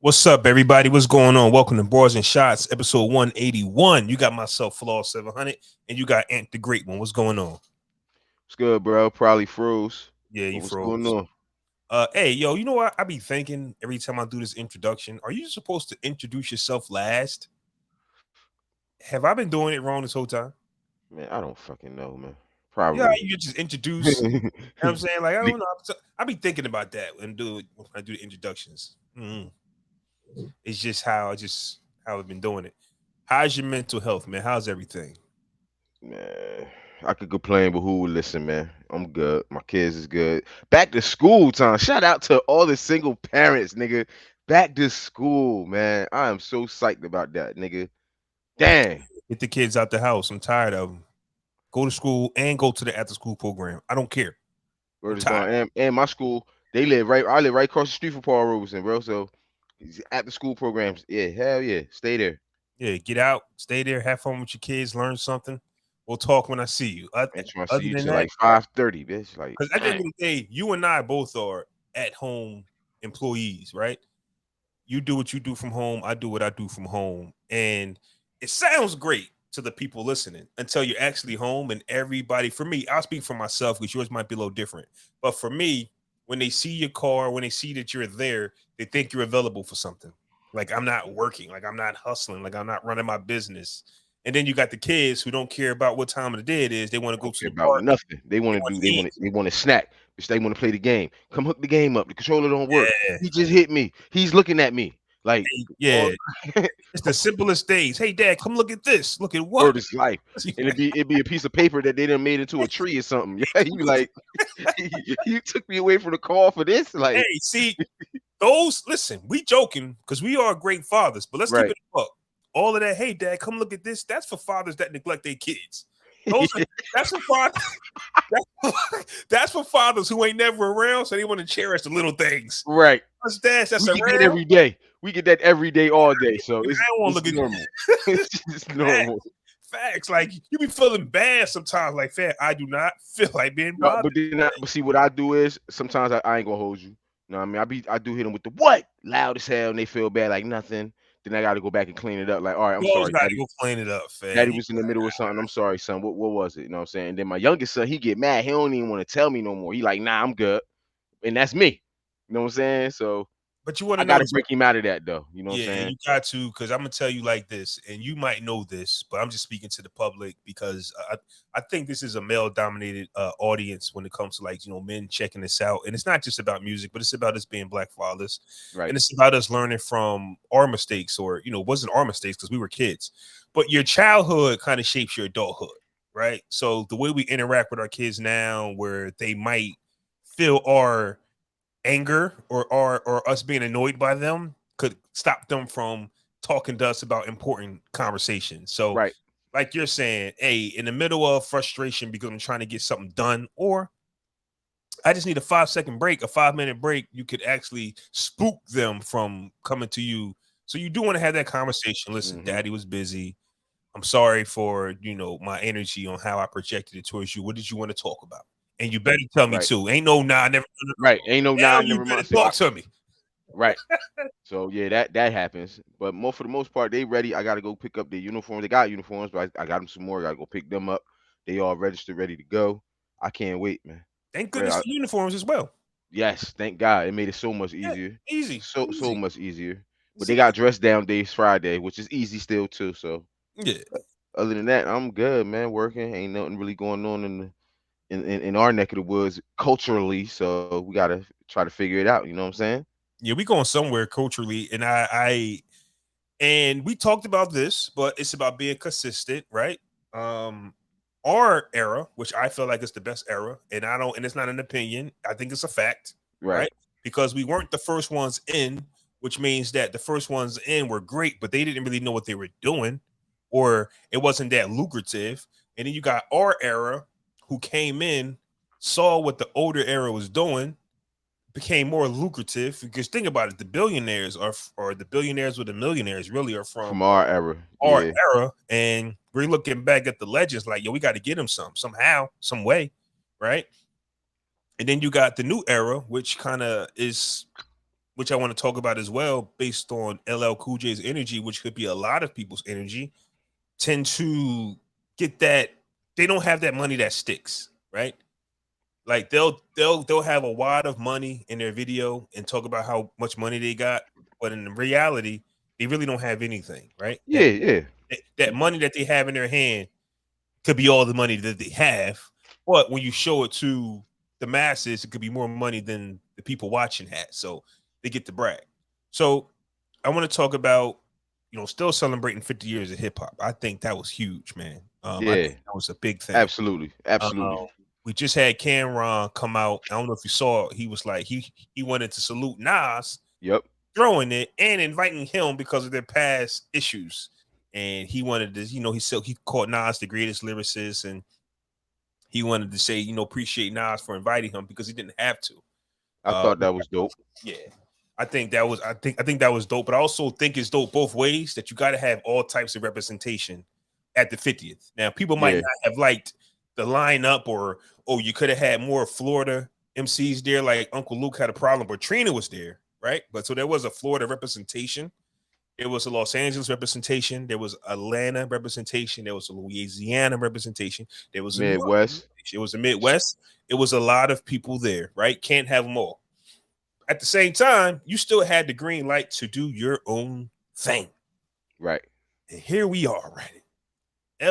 What's up, everybody? What's going on? Welcome to Barz and Shotz, episode 181. You got myself, Flaw 700, and you got Ant the Great One. What's going on? What's good, bro? Probably froze. Yeah, But you what's going froze. on? Hey, yo, you know what? I be thinking every time I do this introduction, are you supposed to introduce yourself last? Have I been doing it wrong this whole time? Man, I don't fucking know, man. Yeah, Probably. you just introduce. You know what I'm saying? Like, I don't know. I be thinking about that when I do the introductions. It's just how I've been doing it. How's your mental health, man? How's everything? Man, I could complain, but who would listen, man? I'm good. My kids is good. Back to school time. Shout out to all the single parents, nigga. Back to school, man. I am so psyched about that, nigga. Dang. Get the kids out the house. I'm tired of them. Go to school and go to the after school program. I don't care. I'm Word is tired. bond. And my school, I live right across the street from Paul Robeson, bro. So after school programs, yeah, hell yeah. Stay there. Yeah, get out, stay there, have fun with your kids, learn something. We'll talk when I see you. And trying to see Other you than till that, like 5:30, bitch. Like, because at the end dang. of the day, you and I both are at home employees, right? You do what you do from home. I do what I do from home. And it sounds great to the people listening until you're actually home and everybody, for me, I'll speak for myself because yours might be a little different. But for me, when they see your car, when they see that you're there, they think you're available for something. Like I'm not working, like I'm not hustling, like I'm not running my business. And then you got the kids who don't care about what time of the day it is. They want to I go don't to care the about park. nothing. They They want to want do. to eat. They want to snack. Bitch, they want to play the game. Come hook the game up. The controller don't work. Yeah. He just hit me. He's looking at me like, Yeah. oh, It's the simplest things. Hey, Dad, come look at this. Look at what? word is life. And it'd be a piece of paper that they done made into a tree or something. Yeah, you be like, you took me away from the call for this. Like, Hey, see, listen, we joking because we are great fathers, but let's keep right. it up. All of that, hey, Dad, come look at this. That's for fathers that neglect their kids. Those are, that's for fathers. That's for fathers who ain't never around, so they want to cherish the little things. Right. Us dads that's We get that around, every day. We get that every day, all day. So I don't want to it's look at normal. It's just normal. facts. Facts. Like you be feeling bad sometimes. Like, fam, I do not feel like being No, bothered. but see what I do is sometimes I ain't gonna hold you. You know what I mean? I do hit them with the what loud as hell and they feel bad like nothing. Then I gotta go back and clean it up. Like, all right, I'm You always sorry, gotta daddy. go clean it up, fam. Daddy was in the middle of something. I'm sorry, son. What was it? You know what I'm saying? And then my youngest son, he get mad. He don't even want to tell me no more. He like, nah, I'm good. And that's me. You know what I'm saying? So But you want I to know gotta break him out of that though. You know what I'm yeah, and saying? you got to because I'm gonna tell you like this, and you might know this, but I'm just speaking to the public because I think this is a male dominated audience when it comes to like men checking this out, and it's not just about music, but it's about us being black fathers, Right. and it's about us learning from our mistakes, or it wasn't our mistakes because we were kids, but your childhood kind of shapes your adulthood, right? So the way we interact with our kids now, where they might feel our anger or us being annoyed by them could stop them from talking to us about important conversations. So, Right. like you're saying, hey, in the middle of frustration because I'm trying to get something done, or I just need a 5 second break, a 5 minute break, you could actually spook them from coming to you. So you do want to have that conversation. Listen, Hmm. daddy was busy. I'm sorry for, my energy on how I projected it towards you. What did you want to talk about? And you better tell me Right. too. Ain't no nah, never. Right. Ain't no Now nine, you never better mind. talk to me. Right. So yeah, that happens. But for the most part, they ready. I gotta go pick up their uniforms. They got uniforms, but I got them some more. I gotta go pick them up. They all registered, ready to go. I can't wait, man. Thank Right. goodness for uniforms as well. Yes, thank God. It made it so much Yeah, easier. easy, So easy. much easier. But they See, got dress down days Friday, which is easy still too. So yeah, other than that, I'm good, man. Working. Ain't nothing really going on in our neck of the woods culturally. So we gotta try to figure it out. You know what I'm saying? yeah. We going somewhere culturally, and and we talked about this, but it's about being consistent, right? Um, our era, which I feel like is the best era, and I don't, and it's not an opinion. I think it's a fact, Right. right? Because we weren't the first ones in, which means that the first ones in were great, but they didn't really know what they were doing, or it wasn't that lucrative. And then you got our era, who came in, saw what the older era was doing, became more lucrative because think about it, the billionaires are or the billionaires with the millionaires really are from From our era. our Yeah. era, and we're looking back at the legends like, yo, we got to get them somehow, some way, right? And then you got the new era, which kind of is which I want to talk about as well, based on LL Cool J's energy, which could be a lot of people's energy, tend to get that they don't have that money that sticks, right? Like they'll have a wad of money in their video and talk about how much money they got, but in reality, they really don't have anything, right? Yeah, yeah, That money that they have in their hand could be all the money that they have, but when you show it to the masses, it could be more money than the people watching had. So they get to brag. So I want to talk about, still celebrating 50 years of hip hop. I think that was huge, man. I yeah. think that was a big thing. Absolutely, Um, absolutely. we just had Cameron come out. I don't know if you saw. He was like he wanted to salute Nas Yep. throwing it and inviting him because of their past issues. And he wanted to, he called Nas the greatest lyricist, and he wanted to say, appreciate Nas for inviting him because he didn't have to. I thought that was dope. Yeah. I think that was dope, but I also think it's dope both ways that you got to have all types of representation at the 50th. Now, people might Yeah, not have liked the lineup, or you could have had more Florida MCs there, like Uncle Luke had a problem, but Trina was there, right? But so there was a Florida representation. There was a Los Angeles representation. There was Atlanta representation. There was a Louisiana representation. There was a New York Midwest. representation. It was a Midwest. It was a lot of people there, right? Can't have them all. At the same time, you still had the green light to do your own thing. Right. And here we are, right?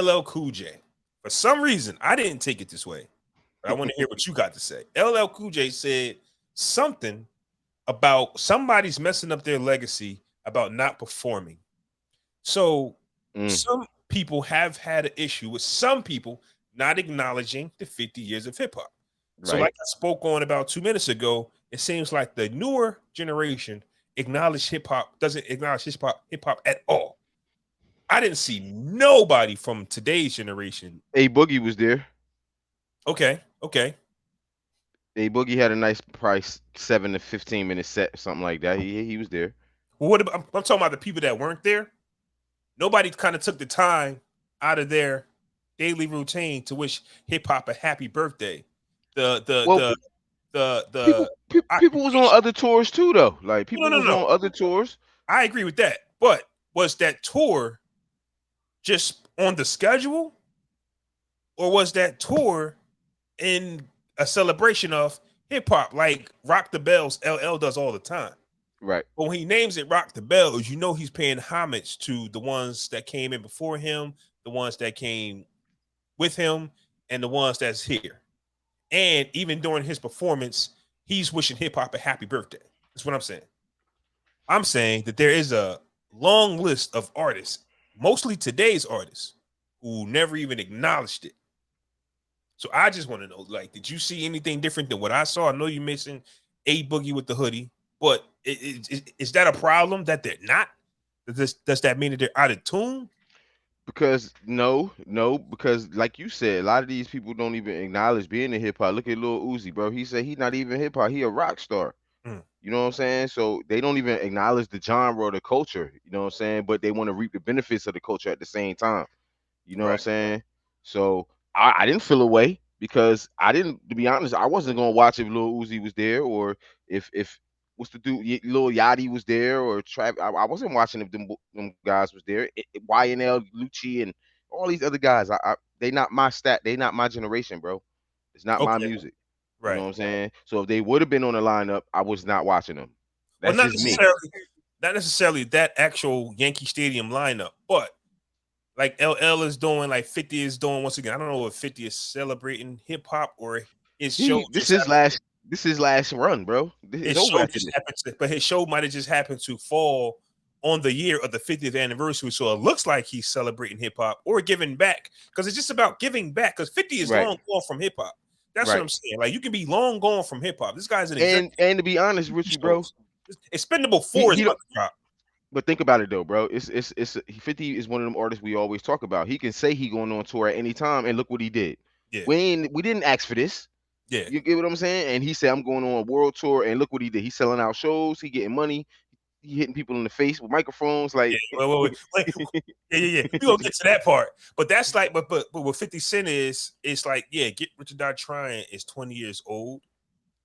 LL Cool J. For some reason, I didn't take it this way, but I want to hear what you got to say. LL Cool J said something about somebody's messing up their legacy about not performing. So some people have had an issue with some people not acknowledging the 50 years of hip hop. So, Right. like I spoke on about 2 minutes ago, it seems like the newer generation doesn't acknowledge hip hop at all. I didn't see nobody from today's generation. A Boogie was there. Okay. A Boogie had a nice price, 7 to 15 minute set, something like that. He was there. Well, what about, I'm talking about the people that weren't there. Nobody kind of took the time out of their daily routine to wish hip hop a happy birthday. The the Well, the the people was on occupation. other tours too, though. Like No, people no, was no. on other tours. I agree with that. But was that tour just on the schedule, or was that tour in a celebration of hip hop, like Rock the Bells LL does all the time? Right. But when he names it Rock the Bells, he's paying homage to the ones that came in before him, the ones that came with him, and the ones that's here. And even during his performance, he's wishing hip hop a happy birthday. That's what I'm saying. I'm saying that there is a long list of artists, mostly today's artists, who never even acknowledged it. So I just want to know, like, did you see anything different than what I saw? I know you mentioned A Boogie with the hoodie, but is that a problem that they're not? Does that mean that they're out of tune? Because no, because like you said, a lot of these people don't even acknowledge being in hip hop. Look at Lil Uzi, bro. He said he not even hip hop. He a rock star. Mm, You know what I'm saying? So they don't even acknowledge the genre or the culture. You know what I'm saying? But they want to reap the benefits of the culture at the same time. You know what I'm right. saying? So I didn't feel away because I didn't. To be honest, I wasn't gonna watch if Lil Uzi was there or if what's the dude Lil Yachty was there or Trav. I wasn't watching if them guys was there. YNL, Lucci, and all these other guys. They not my stat. They not my generation, bro. It's not my Okay. music. You know Right. what I'm saying? So if they would have been on the lineup, I was not watching them. Well, That's just me. not necessarily that actual Yankee Stadium lineup, but like LL is doing, like 50 is doing once again. I don't know if 50 is celebrating hip hop or his show He just happened. this is last run, bro. It's His over show after just this. happened to, but his show might have just happened to fall on the year of the 50th anniversary. So it looks like he's celebrating hip hop or giving back, because it's just about giving back. Because 50 is Right, long gone from hip hop. That's what right. I'm saying. Like, you can be long gone from hip hop. This guy's an And to be honest executive with you, bro, shows. Expendable he 4 is he about don't. to drop. But think about it though, bro. 50 is one of them artists we always talk about. He can say he going on tour at any time, and look what he did. Yeah, We didn't ask for this. yeah, You get what I'm saying? And he said I'm going on a world tour, and look what he did. He's selling out shows. He getting money. He hitting people in the face with microphones. yeah. Like Wait. Yeah. We gonna get to that part, but that's like, but what 50 Cent is, it's like, yeah, Get Rich or Die Trying is 20 years old,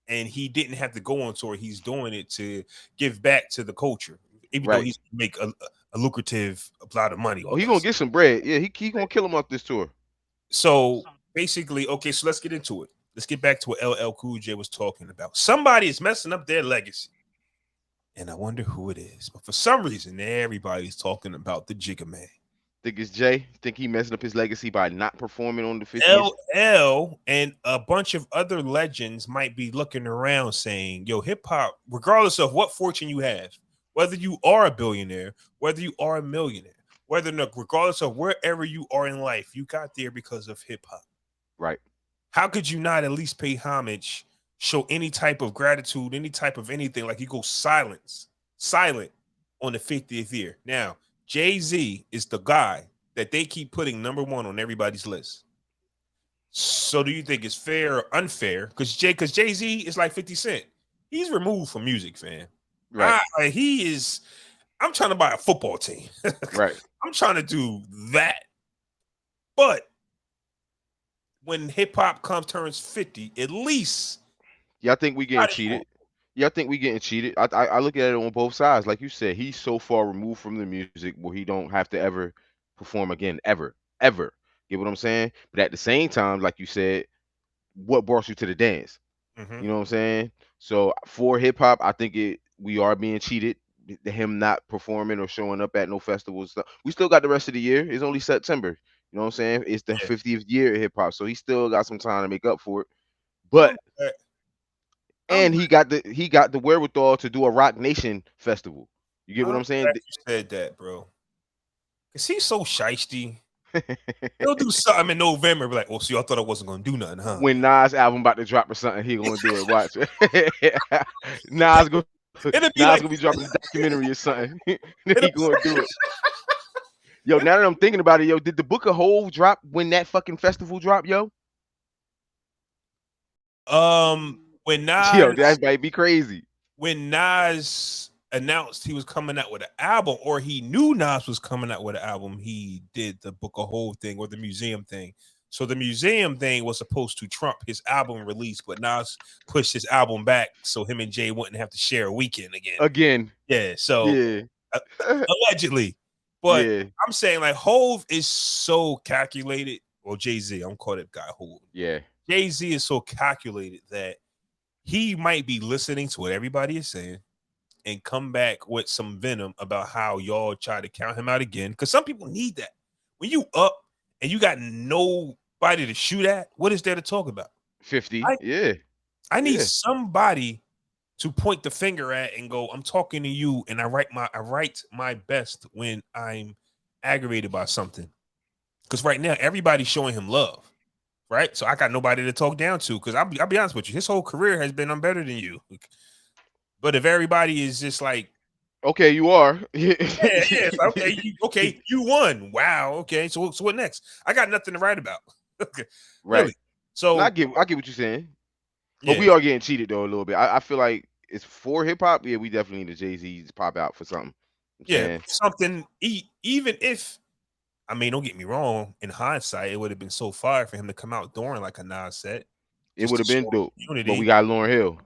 and he didn't have to go on tour. He's doing it to give back to the culture, even though Right. he's make a lucrative a lot of money Oh, off he gonna this. get some bread. Yeah, he gonna kill him off this tour. So basically, okay, so let's get into it. Let's get back to what LL Cool J was talking about. Somebody is messing up their legacy, and I wonder who it is. But for some reason, everybody's talking about the Jigga Man. Think it's Jay? Think he messing up his legacy by not performing on the 50th? LL and a bunch of other legends might be looking around saying, yo, hip hop, regardless of what fortune you have, whether you are a billionaire, whether you are a millionaire, regardless of wherever you are in life, you got there because of hip hop. Right. How could you not at least pay homage, show any type of gratitude, any type of anything? Like you go silent on the 50th year. Now, Jay-Z is the guy that they keep putting number one on everybody's list. So do you think it's fair or unfair? Because Jay-Z is like 50 Cent. He's removed from music, fam. Right. I'm trying to buy a football team. Right. I'm trying to do that. But when hip hop turns 50, at least Y'all think we getting cheated? Y'all think we getting cheated? I look at it on both sides. Like you said, he's so far removed from the music where he don't have to ever perform again, ever. Get what I'm saying? But at the same time, like you said, what brought you to the dance? Mhm. You know what I'm saying? So for hip hop, I think we are being cheated. Him not performing or showing up at no festivals. We still got the rest of the year. It's only September. You know what I'm saying? It's the Yeah. 50th year of hip hop, so he still got some time to make up for it. I'm But glad- I'm and he got the wherewithal to do a Rock Nation festival. You get what I'm I'm saying? glad you said that, bro. Cause he's so shisty. He'll do something in November, be like, "Oh, so y'all thought I wasn't gonna do nothing, huh?" When Nas album about to drop or something, he gonna do it. Watch. Nas gonna It'll be Nas like, gonna be dropping a documentary or something. Then he it'll, gonna do it. Yo, now that I'm thinking about it, yo, did the Book of Hove drop when that fucking festival dropped, yo? when Yo, Nas that might be crazy. when Nas announced he was coming out with an album, or he knew Nas was coming out with an album, he did the Book of Hove thing or the museum thing. So the museum thing was supposed to trump his album release, but Nas pushed his album back so him and Jay wouldn't have to share a weekend again. Again. Yeah, so Yeah. uh, allegedly, but Yeah. I'm saying like Hove is so calculated. Well, Jay-Z, I'm calling it guy Hove. Yeah. Jay-Z is so calculated that he might be listening to what everybody is saying and come back with some venom about how y'all try to count him out again. Because some people need that. When you up and you got nobody to shoot at, what is there to talk about? 50. I, Yeah. I need Yeah. somebody to point the finger at and go, I'm talking to you, and I write my best when I'm aggravated by something. Because right now, everybody's showing him love. Right. So I got nobody to talk down to because I'll be honest with you. His whole career has been I'm better than you. But if everybody is just like, Okay, you are. yeah, it's like, okay, you won. Wow. Okay. So what next? I got nothing to write about. Okay. Right. Really. No, I So get what you're saying. But yeah, we are getting cheated though a little bit. I feel like it's for hip hop. Yeah, we definitely need a Jay-Z to pop out for something. I'm yeah, saying something even if I mean, don't get me wrong, in hindsight, it would have been so fire for him to come out during like a Nas set. it Just would to have been show dope. But we unity. got Lauryn Hill.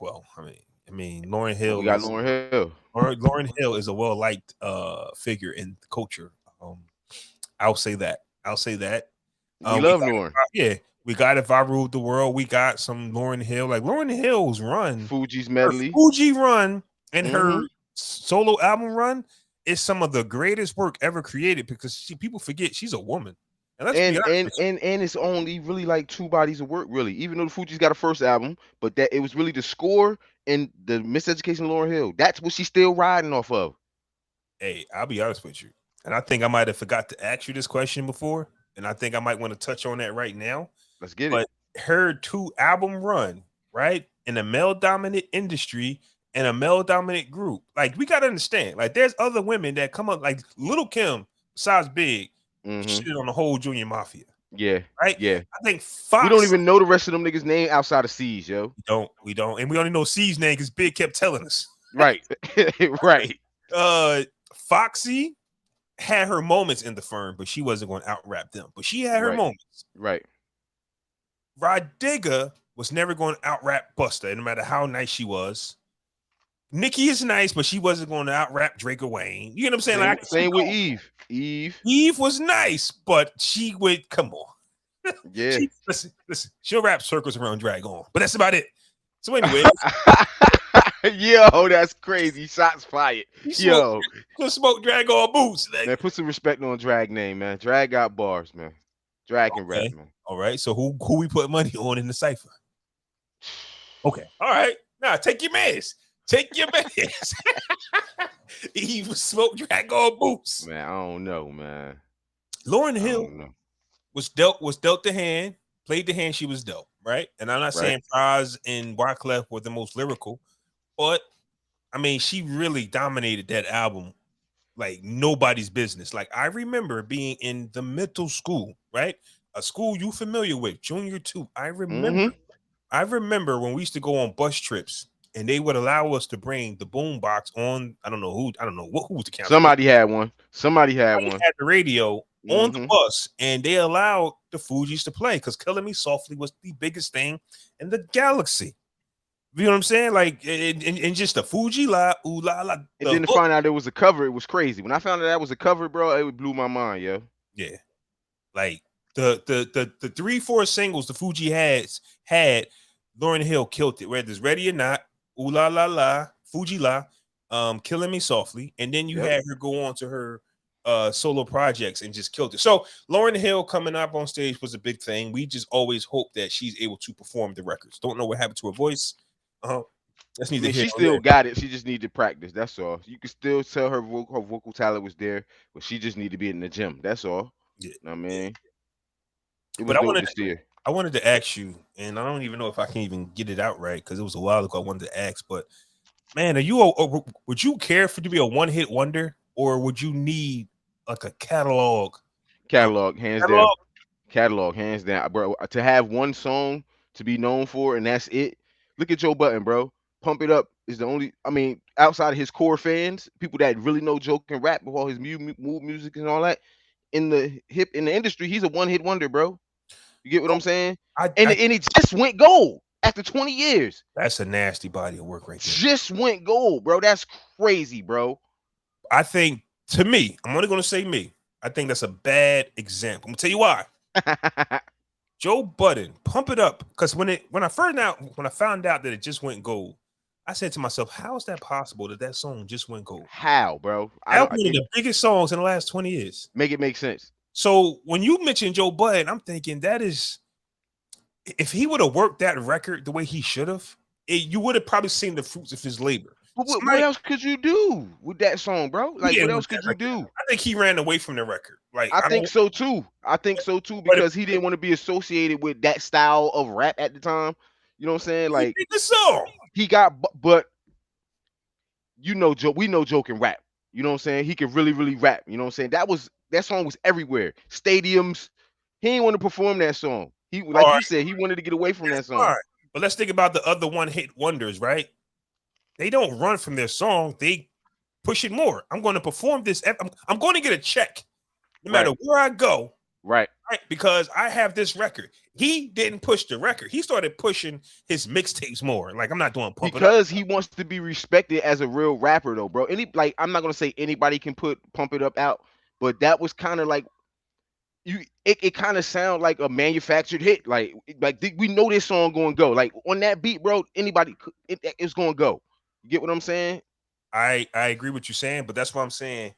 Well, I mean, Lauryn We Hill got is Lauryn Hill. Lauryn Hill is a well liked figure in the culture. I'll say that. I'll say that. We We love got Lauryn. we got If I Ruled the World. We got some Lauryn Hill. Like Lauryn Hill's run, Fuji's her medley. Fuji run, and her Mm-hmm. solo album run is some of the greatest work ever created because people forget she's a woman. And let's be And honest and with and and it's only really like two bodies of work, really. Even though the Fuji's got a first album, but that it was really the score and the Miseducation of Lauryn Hill. That's what she's still riding off of. you. Hey, I'll be honest with you. And I think I might have forgot to ask you this question before. And I think I might want to touch on that right now. Let's get it. But her 2 album run, right, in a male dominant industry and a male dominant group, like we gotta understand, like there's other women that come up, like Little Kim, besides Big, Mm-hmm. shit on the whole Junior Mafia, Yeah. right? Yeah. I think We don't Fox, even know the rest of them niggas' name outside of C's, yo. we don't, and we only know C's name because Big kept telling us. Right. Right. Foxy had her moments in the firm, but she wasn't going to out rap them. But she had her Right. moments. Right. Rod Digger was never going to out rap Busta, no matter how nice she was. Nicki is nice, but she wasn't going to out rap Drake or Wayne. You know what I'm saying? Same, Like, I can same keep with going. Eve. Eve, Eve was nice, but she would come on. yeah. Listen. She'll wrap circles around Drag On, but that's about it. So anyway, Yo, that's crazy. Shots fired. you smoke, Yo, you smoke Drag On boots. man, put some respect on Drag name, man. Drag got bars, man. Drag and rap, Okay, man. all right. So who we put money on in the cipher? Okay, all right. Now take your mans. Take your mans. Eve smoke Drag On boots. Man, I don't know, man. Lauren I Hill don't know. was dealt the hand, played the hand she was dealt, right? And I'm not Right? saying Barz and Wyclef were the most lyrical, but I mean, she really dominated that album like nobody's business. Like I remember being in the middle school, right? A school you familiar with, junior two. Mm-hmm. I remember when we used to go on bus trips and they would allow us to bring the boom box on. I don't know who was the counselor. Somebody had one. Somebody had Somebody one. had the radio on the Mm-hmm. bus and they allowed the Fugees to play because Killing Me Softly was the biggest thing in the galaxy. You know what I'm saying? Like, and just the Fuji la, ooh la la, And the then to hook. find out it was a cover, it was crazy. When I found out that was a cover, bro, it blew my mind, yo. Yeah. Like the 3-4 singles the Fuji had, Lauryn Hill killed it. Whether it's Ready or Not, Ooh La La La, Fuji La, Killing Me Softly, and then you Yep. had her go on to her solo projects and just killed it. So Lauryn Hill coming up on stage was a big thing. We just always hope that she's able to perform the records. Don't know what happened to her voice. That's I neither mean, here she nor still there. got it. She just needed to practice. That's all. You can still tell her vocal talent was there, but she just need to be in the gym. That's all. Yeah. I mean, it But was dope to see her. I wanted to ask you, and I don't even know if I can even get it out right because it was a while ago. I wanted to ask, but man, would you care for to be a one hit wonder, or would you need like a catalog? Catalog, hands down. Catalog. Catalog, hands down, bro. To have one song to be known for, and that's it. Look at Joe Button, bro. Pump It Up is the only. I mean, outside of his core fans, people that really know Joe can rap with all his mood music and all that. In the industry, he's a one hit wonder, bro. You get what I'm saying? And I and it just went gold after 20 years. That's a nasty body of work right there. Just went gold, bro. That's crazy, bro. I think to me, I'm only going to say me. I think that's a bad example. I'm gonna tell you why. Joe Budden, Pump It Up, because when I found out that it just went gold, I said to myself, how is that possible that song just went gold? How, bro? I That don't was one of the biggest songs in the last 20 years. make it make sense. So when you mention Joe Budden, I'm thinking that is, if he would have worked that record the way he should have, you would have probably seen the fruits of his labor. But what else could you do with that song, bro? Like, what else could you do? I think he ran away from the record. Like I think so too. I think so too because he didn't want to be associated with that style of rap at the time. You know what I'm saying? Like, the song. he got, but you know, Joe, we know Joe can rap. You know what I'm saying? He can really, really rap. You know what I'm saying? That song was everywhere. Stadiums. He didn't want to perform that song. He, like you said, he wanted to get away from that song. Fine. But let's think about the other one hit wonders, right? They don't run from their song. They push it more. I'm going to perform this. I'm going to get a check no matter where I go. Right. Because I have this record. He didn't push the record. He started pushing his mixtapes more. Like, I'm not doing Pump It Up. Because he wants to be respected as a real rapper, though, bro. I'm not gonna say anybody can put Pump It Up out, but that was kind of like it kind of sound like a manufactured hit. We know this song going to go. Like on that beat, bro, anybody it's going to go. You get what I'm saying? I agree with you saying, but that's what I'm saying.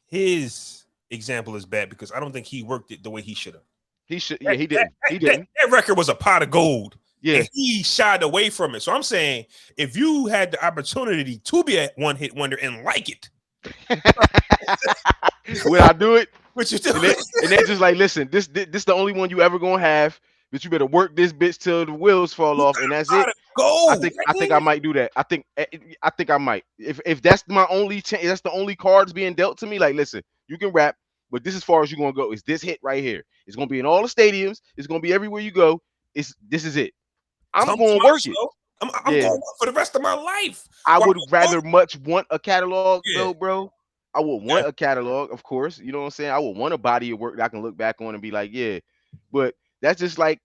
His example is bad because I don't think he worked it the way he should have. He didn't. That record was a pot of gold. Yeah. And he shied away from it. So I'm saying if you had the opportunity to be a one hit wonder and like it, would I do it? What you do? And they're just like, listen, this the only one you ever gonna have, but you better work this bitch till the wheels fall off, and that's it. I think I might do that. I think I might. If that's my only chance, that's the only cards being dealt to me. Like, listen, you can rap, but this as far as you're gonna go is this hit right here. It's gonna be in all the stadiums. It's gonna be everywhere you go. This is it. I'm going to work it. I'm going for the rest of my life. I would rather much want a catalog though, bro. I would want a catalog, of course. You know what I'm saying? I would want a body of work that I can look back on and be like, yeah. But that's just like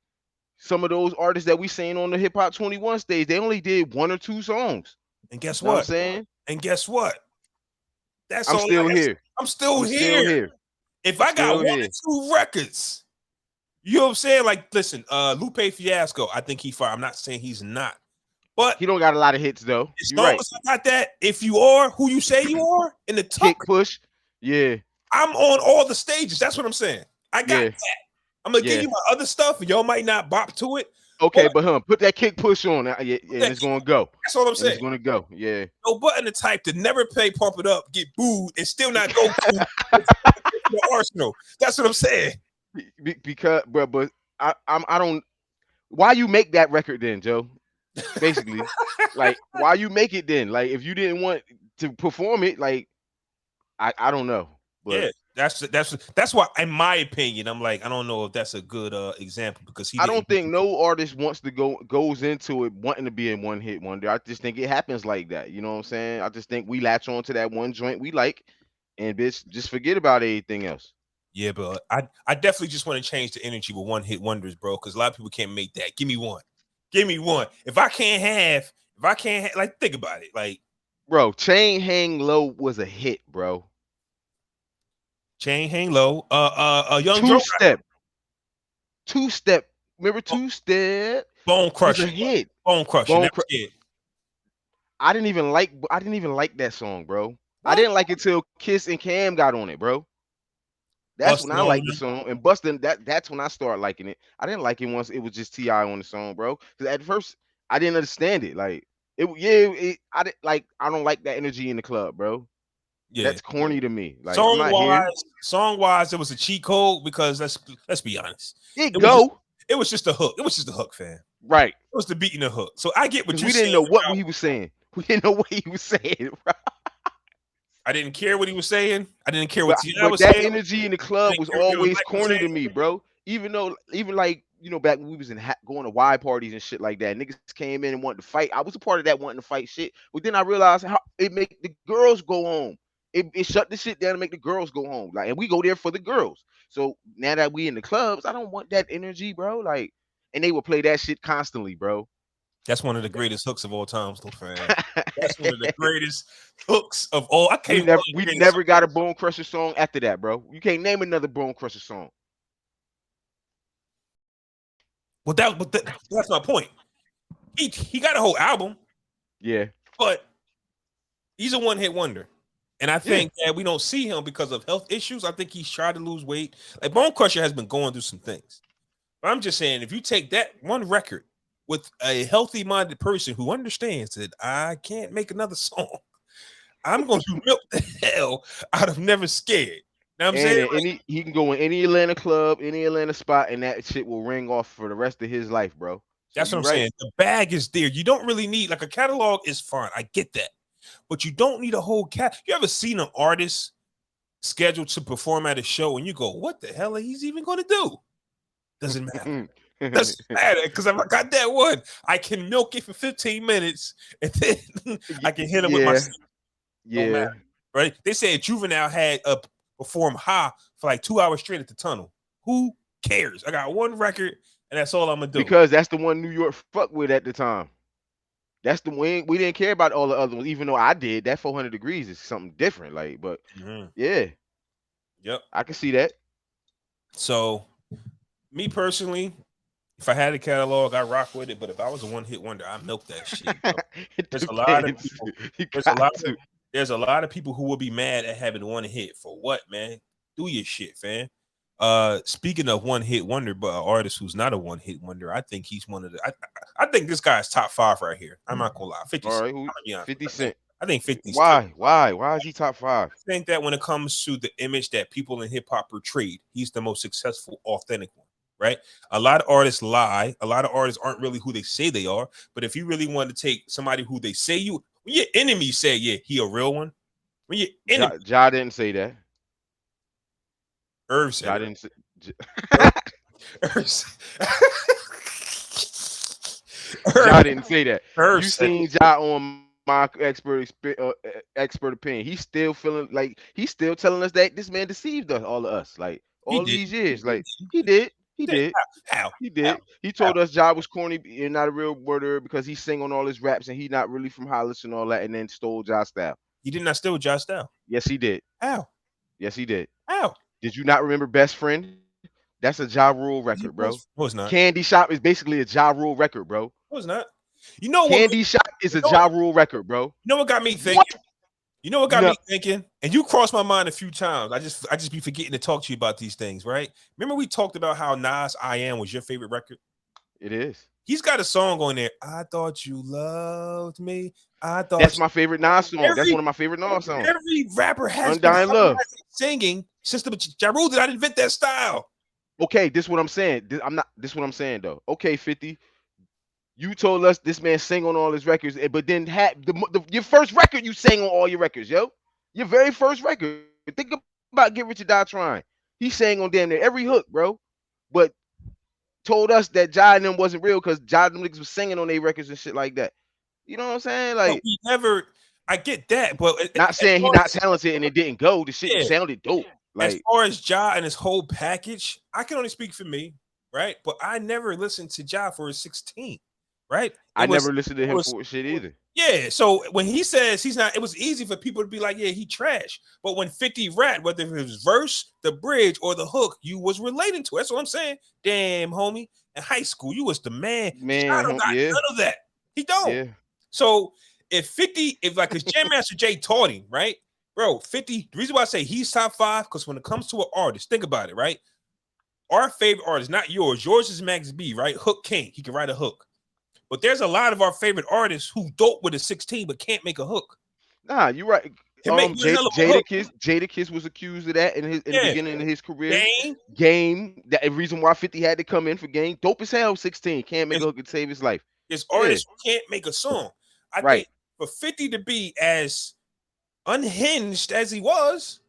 some of those artists that we seen on the Hip Hop 21 stage, they only did 1 or 2 songs. And guess You know what I'm what? saying? And guess what? That's I'm all I still got. here. I'm still I'm still here. here. If I'm I got still one here. or two records, you know what I'm saying? Like, listen, Lupe Fiasco, I think he fire. I'm not saying he's not, but He don't got a lot of hits though. as You're long right. as I got that, if you are who you say you are in the tuck, Kick push. Yeah. I'm on all the stages. That's what I'm saying. I got Yeah. that. I'm gonna give Yeah. you my other stuff, and y'all might not bop to it. Okay, But but put that kick push on, yeah, and that, it's gonna go, that's all I'm and it's saying. gonna go. Yeah. No button to type to never play Pump It Up, get booed, and still not go to the Arsenal. That's what I'm saying. Because, but I don't. Why you make that record then, Joe? Basically, like, why you make it then? Like, if you didn't want to perform it, like, I don't know, but Yeah, that's why, in my opinion, I'm like, I don't know if that's a good example because he I didn't. don't think no artist wants to goes into it wanting to be in one hit wonder. I just think it happens like that. You know what I'm saying? I just think we latch on to that one joint we like, and bitch, just forget about anything else. Yeah, but I definitely just want to change the energy with one hit wonders, bro, because a lot of people can't make that. Give me one. Give me one. If I can't have, like, think about it. Like, Bro, Chain Hang Low was a hit, bro. Chain Hang Low, Young Two Dro, Step, Two Step. Remember Two Step Bone was a Crusher, hit. Bone Crusher, Bone never Cru- scared. I didn't even like that song, bro. I What? didn't like it till Kiss and Cam got on it, bro. That's when Busting I on liked the them. song, and Bustin', that's when I started liking it. I didn't like it once it was just Ti on the song, bro. Because at first I didn't understand it. Like I didn't like. I don't like that energy in the club, bro. Yeah. That's corny to me. Like, I'm Song not here. wise, it was a cheat code because let's be honest. It It was just go it was just a hook. It was just a hook, fam. It right was the beat and the hook. So I get what because you're we didn't saying know what about he was saying. We didn't know what he was saying, bro. I didn't care what he was saying. I didn't care what But T.I. but was that saying. energy in the I club didn't was care what always Mike was corny to saying. me, bro. Even though, even like, back when we was in going to Y parties and shit like that, niggas came in and wanted to fight. I was a part of that wanting to fight shit. But then I realized how it make the girls go home. It shut the shit down and make the girls go home. Like, and we go there for the girls. So now that we in the clubs, I don't want that energy, bro. Like, and they would play that shit constantly, bro. That's one of the greatest hooks of all time, though, fam. That's one of the greatest hooks of all. I can't even call it We the greatest never hook. got a Bone Crusher song after that, bro. You can't name another Bone Crusher song. Well, that's my point. He got a whole album, Yeah, but he's a one hit wonder. And I yeah. think that we don't see him because of health issues. I think he's tried to lose weight. Like, Bone Crusher has been going through some things. But I'm just saying, if you take that one record with a healthy minded person who understands that I can't make another song, I'm going to milk the hell out of Never Scared. Know what I'm And saying? in any he can go in any Atlanta club, any Atlanta spot, and that shit will ring off for the rest of his life, bro. So That's what you I'm right. saying. The bag is there. You don't really need, like, a catalog is fine. I get that. But you don't need a whole cat. You ever seen an artist scheduled to perform at a show and you go, what the hell are he's even going to do? Doesn't matter. Doesn't matter because if I got that one, I can milk it for 15 minutes and then I can hit him with my Yeah, set. Don't matter, yeah. right? They said Juvenile had perform high for like 2 hours straight at the tunnel. Who cares? I got one record and that's all I'm gonna do. Because that's the one New York fucked with at the time. That's the one we didn't care about all the other ones, even though I did. That 400 degrees is something different. Like, but Mhm. yeah, Yep. I can see that. So, me personally, if I had a catalog, I rock with it. But if I was a one hit wonder, I milk that shit. Bro. It There's a lot of depends. people. You There's a got lot to. of there's a lot of people who will be mad at having one hit for what, man? Do your shit, fam. Speaking of one hit wonder, but an artist who's not a one hit wonder, I think he's one of the. I think this guy's top 5 right here. I'm not gonna lie, 50 All Cent. right, I'm gonna be honest. 50 Cent. I think 50 still. Why? Why is he top 5? I think that when it comes to the image that people in hip hop portrayed, he's the most successful, authentic one. Right? A lot of artists lie. A lot of artists aren't really who they say they are. But if you really want to take somebody who they say you, when your enemy say, yeah, he a real one. When your enemy, Ja didn't say that. Irv said Ja it. didn't say. Irv, Ja didn't say that. Irv You said seen Ja on my expert opinion. He's still feeling like he's still telling us that this man deceived us, all of us, like he all did. these years. Like he did. He did. How? He How? did. He How? told us Ja was corny and not a real murderer because he sing on all his raps and he not really from Hollis and all that, and then stole Ja style. He did not steal Josh style. Yes, he did. How? Yes, he did. How? Did you not remember Best Friend? That's a Ja Rule record, He bro. was. No, it's not. Candy Shop is basically a Ja Rule record, bro. No, it's not. You know what? Candy Shop is You a know Ja what, Rule record, bro. you know what got me thinking? What? You know what got No, me thinking? And you crossed my mind a few times. I just be forgetting to talk to you about these things, right? Remember we talked about how Nas I Am was your favorite record? it is. He's got a song on there. I thought you loved me. I That's thought my favorite Nas song. That's every one of my favorite Nas songs. every rapper has been Undying Love. singing since the Ja Rule did not invent that style. Okay, this what I'm saying. This what I'm saying though. Okay, 50. You told us this man sang on all his records, but then had your first record you sang on all your records, yo. Your very first record. Think about Get Rich or Die Trying. He sang on damn near every hook, bro. But told us that Ja and them wasn't real because Ja and them niggas was singing on their records and shit like that. You know what I'm saying? But Like, we never. I get that, but not saying he not talented and it didn't go. The shit yeah, sounded dope. as Like, far as Ja and his whole package, I can only speak for me, right? But I never listened to Ja for his 16, right? I It was never listened to it him was for shit either. yeah. So when he says he's not, it was easy for people to be like, yeah, he trash. But when 50 rap, whether it was verse, the bridge, or the hook, you was relating to. That's what I'm saying. Damn, homie. In high school, you was the man. Ja don't got Yeah, none of that. He don't. yeah. So if like his Jam Master Jay taught him, right? Bro, 50, the reason why I say he's top 5, because when it comes to an artist, think about it, right? Our favorite artist, not yours. Yours is Max B, right? Hook King. He can write a hook. But there's a lot of our favorite artists who dope with a 16 but can't make a hook. Nah, you're right. Can make one hell of a hook. Jadakiss was accused of that in the Yeah. beginning of his career. Game Game, that reason why 50 had to come in for Game. Dope as hell, 16. Can't make is, a hook and save his life. is Yeah, artists who can't make a song. I right. think for 50 to be as unhinged as he was,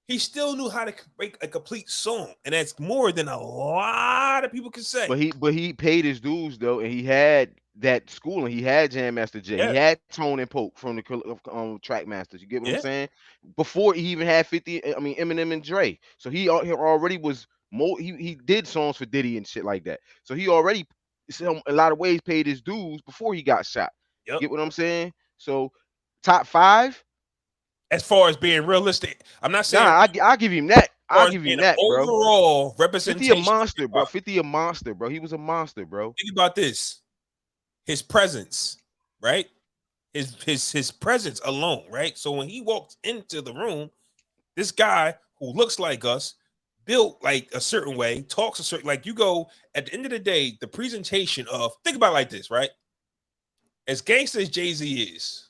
he still knew how to make a complete song. And that's more than a lot of people can say. But he paid his dues though, and he had that schooling. He had Jam Master Jay. Yeah, He had Tone and Poke from the track masters. You get what I'm yeah. saying? Before he even had 50, I mean Eminem and Dre. So he already was he did songs for Diddy and shit like that. So he already a lot of ways paid his dues before he got shot. You Yep. get what I'm saying? So top 5. As far as being realistic, I'm not saying Nah, I'll give him that. as far I'll as give being him an that, bro. overall 50 a representation. monster, bro. 50 a monster, bro. He was a monster, bro. Think about this. His presence, right? His presence alone, right? So when he walked into the room, this guy who looks like us, built like a certain way, talks a certain like you go at the end of the day, the presentation of think about it like this, right? As gangster as Jay-Z is,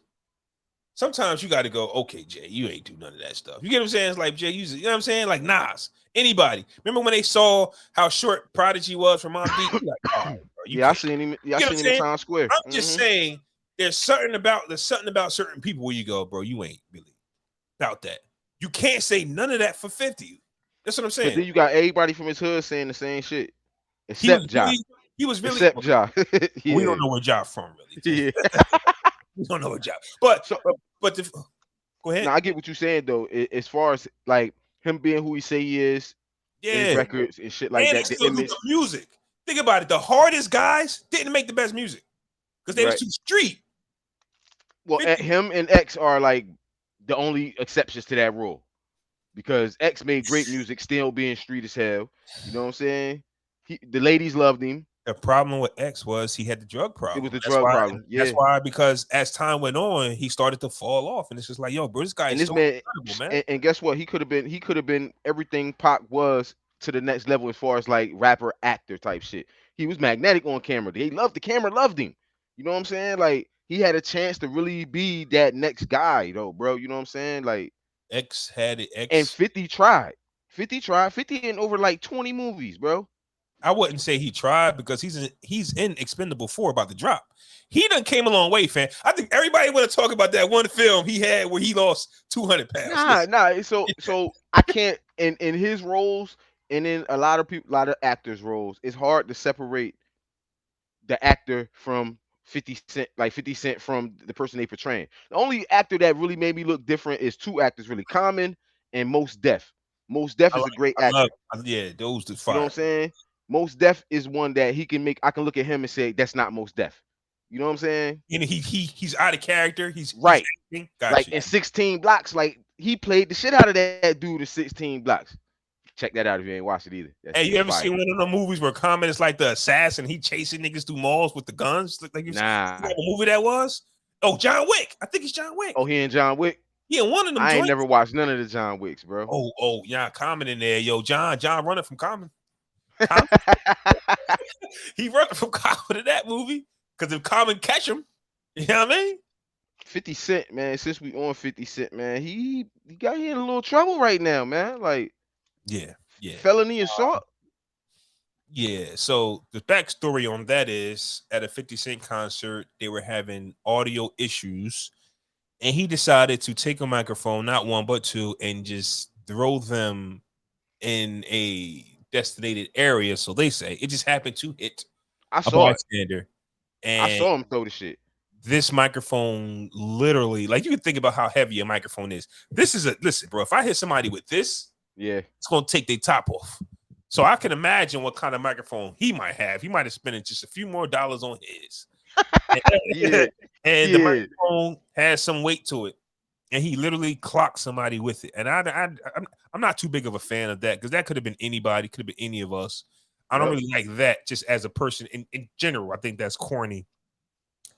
sometimes you got to go, okay, Jay, you ain't do none of that stuff. You get what I'm saying? It's like Jay, you know what I'm saying? Like Nas, anybody. Remember when they saw how short Prodigy was from Mom Deep? Like, all right, bro, Yeah, I can't. seen him. You I know what seen I'm him in saying? Times Square. I'm just saying there's something about certain people where you go, bro, you ain't really about that. You can't say none of that for 50. That's what I'm But saying. then you got everybody from his hood saying the same shit, He was except Ja. really, he was really. Except Ja. We don't Yeah. know where Ja from, really. Yeah. We don't know where Ja. But So go ahead. now I get what you're saying though. As far as like him being who he say he is in his Yeah, records and shit like and they that, the still do image, the music. Think about it. The hardest guys didn't make the best music because they were right? too street. Well, 50, him and X are like the only exceptions to that rule because X made great music, still being street as hell. You know what I'm saying? The ladies loved him. the problem with X was he had the drug It was problem. the That's drug why. problem. That's Yeah. why because as time went on, he started to fall off, and it's just like, yo, bro, this guy And is this so man, incredible, man. and guess what? He could have been everything Pac was to the next level as far as like rapper actor type shit. He was magnetic on camera. The camera loved him. You know what I'm saying? Like he had a chance to really be that next guy though, bro. You know what I'm saying? Like X had it. and X. 50 tried. 50 tried. 50 in over like 20 movies, bro. I wouldn't say he tried because he's in Expendable 4 about to drop. He done came a long way, fam. I think everybody want to talk about that one film he had where he lost 200 pounds. Nah. So I can't in his roles and in a lot of actors' roles, it's hard to separate the actor from 50 Cent, like 50 Cent from the person they portraying. The only actor that really made me look different is two actors, really, Common and Most Def. Most Def I is like, a great I love, actor. yeah, those the You know what I'm fire. saying? Most Def is one that he can make. I can look at him and say that's not Most Def. You know what I'm saying? And he's out of character. He's Right. acting. Got Like you. in 16 blocks, like he played the shit out of that dude in 16 blocks. Check that out if you ain't watched it either. That Hey, shit you is ever fire. seen one of the movies where Common is like the assassin? He chasing niggas through malls with the guns. Like you know Nah. what movie that was? Oh, John Wick. I think it's John Oh, Wick. he and John Wick. He in one of them I ain't never joints. watched none of the John Wicks, bro. Yeah, Common in there. Yo, John running from Common. Common, he running from Common in that movie. Because if Common catch him, you know what I mean? 50 Cent, man. Since we on 50 Cent, man, he got in a little trouble right now, man. Like Yeah, yeah. felony assault. Yeah, so the backstory on that is at a 50 Cent concert, they were having audio issues, and he decided to take a microphone, not one but two, and just throw them in a designated area. So they say it just happened to hit I a saw it. bystander, I and saw him throw the shit. this microphone literally, like you can think about how heavy a microphone is. This is a listen, bro. If I hit somebody with this, Yeah. it's gonna take their top off. So I can imagine what kind of microphone he might have. He might have spent just a few more dollars on his. Yeah. And the Yeah. microphone has some weight to it. And he literally clocked somebody with it. And I'm not too big of a fan of that because that could have been anybody, could have been any of us. I don't Yep. really like that just as a person in general. I think that's corny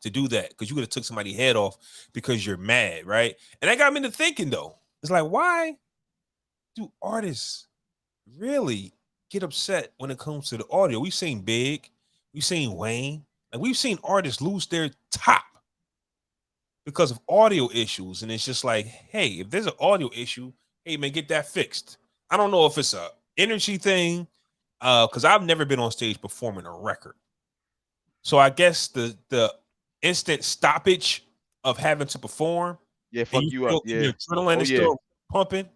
to do that because you could have took somebody's head off because you're mad, right? And that got me to thinking though. It's like, why do artists really get upset when it comes to the audio? We've seen Big, we've seen Wayne, like we've seen artists lose their top because of audio issues. And it's just like, hey, if there's an audio issue, hey man, get that fixed. I don't know if it's a energy thing, because I've never been on stage performing a record. So I guess the instant stoppage of having to perform Yeah. and Fuck you up. your Yeah. adrenaline Oh is yeah. still pumping.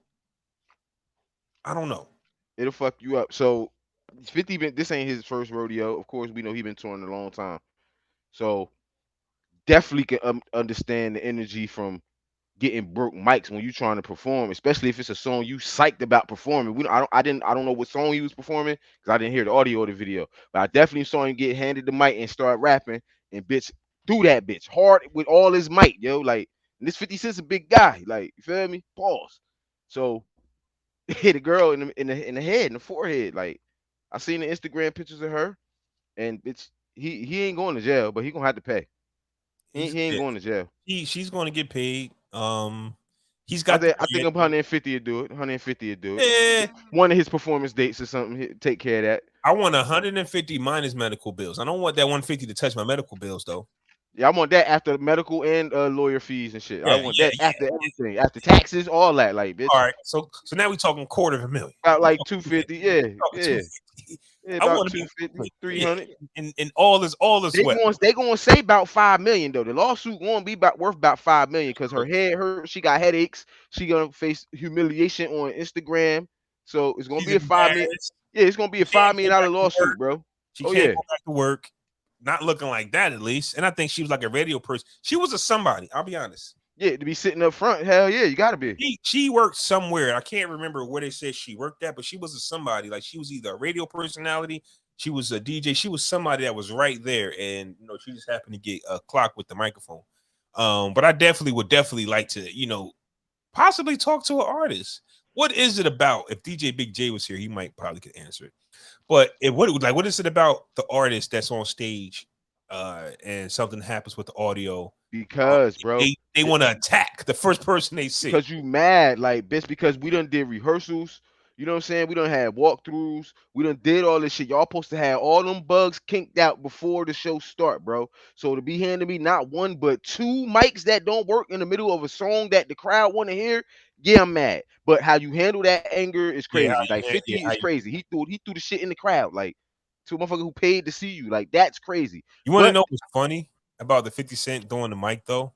I don't know. It'll fuck you up. So 50 been this ain't his first rodeo. Of course, we know he been touring a long time. So definitely can understand the energy from getting broke mics when you trying to perform, especially if it's a song you psyched about performing. I don't know what song he was performing because I didn't hear the audio of the video, but I definitely saw him get handed the mic and start rapping and bitch threw that bitch hard with all his might, yo. Like and this 50 Cent's a big guy, like you feel me? Pause. So hit a girl in the head, in the forehead. Like I seen the Instagram pictures of her, and it's he ain't going to jail, but he gonna have to pay. He's He ain't yeah, going to jail. she's going to get paid. He's I got the think I think brand. 150 would do it. 150 would do it. Eh, One of his performance dates or something. Take care of that. I want 150 minus medical bills. I don't want that 150 to touch my medical bills though. Yeah, I want that after medical and lawyer fees and shit. I Yeah, want yeah, that after yeah. everything, after taxes, all that. Like, All bitch, right. So now we talking quarter of a million. about We like talking 250. Yeah, 250. yeah, I about want to be 250, yeah, 300. and all is well. They going to say about 5 million though. The lawsuit going to be about worth about 5 million because her head hurt. She got headaches. She gonna face humiliation on Instagram. So it's gonna She's be a 5 million. embarrassed. Yeah, it's gonna be She a can't $5 million go back to lawsuit, work. bro. She Oh can't yeah. go back to work. Not looking like that at least. And I think she was like a radio person. She was a somebody. I'll be honest. Yeah, to be sitting up front, hell yeah, you gotta be. She worked somewhere. I can't remember where they said she worked at, but she was a somebody. Like she was either a radio personality, she was a DJ, she was somebody that was right there, and she just happened to get a clock with the microphone. But I definitely like to, possibly talk to an artist. What is it about? If DJ Big J was here, he might probably could answer it. But what is it about the artist that's on stage, and something happens with the audio? Because, bro, They want to attack the first person they see. because you mad, like bitch, because we done did rehearsals. You know what I'm saying? We done had walkthroughs. We done did all this shit. Y'all supposed to have all them bugs kinked out before the show start, bro. So to be handing me not one but two mics that don't work in the middle of a song that the crowd want to hear, yeah, I'm mad. But how you handle that anger is Yeah, crazy. Like 50 is crazy. He threw the shit in the crowd, like to a motherfucker who paid to see you. Like that's crazy. you want to But know what's funny about the 50 Cent doing the mic though?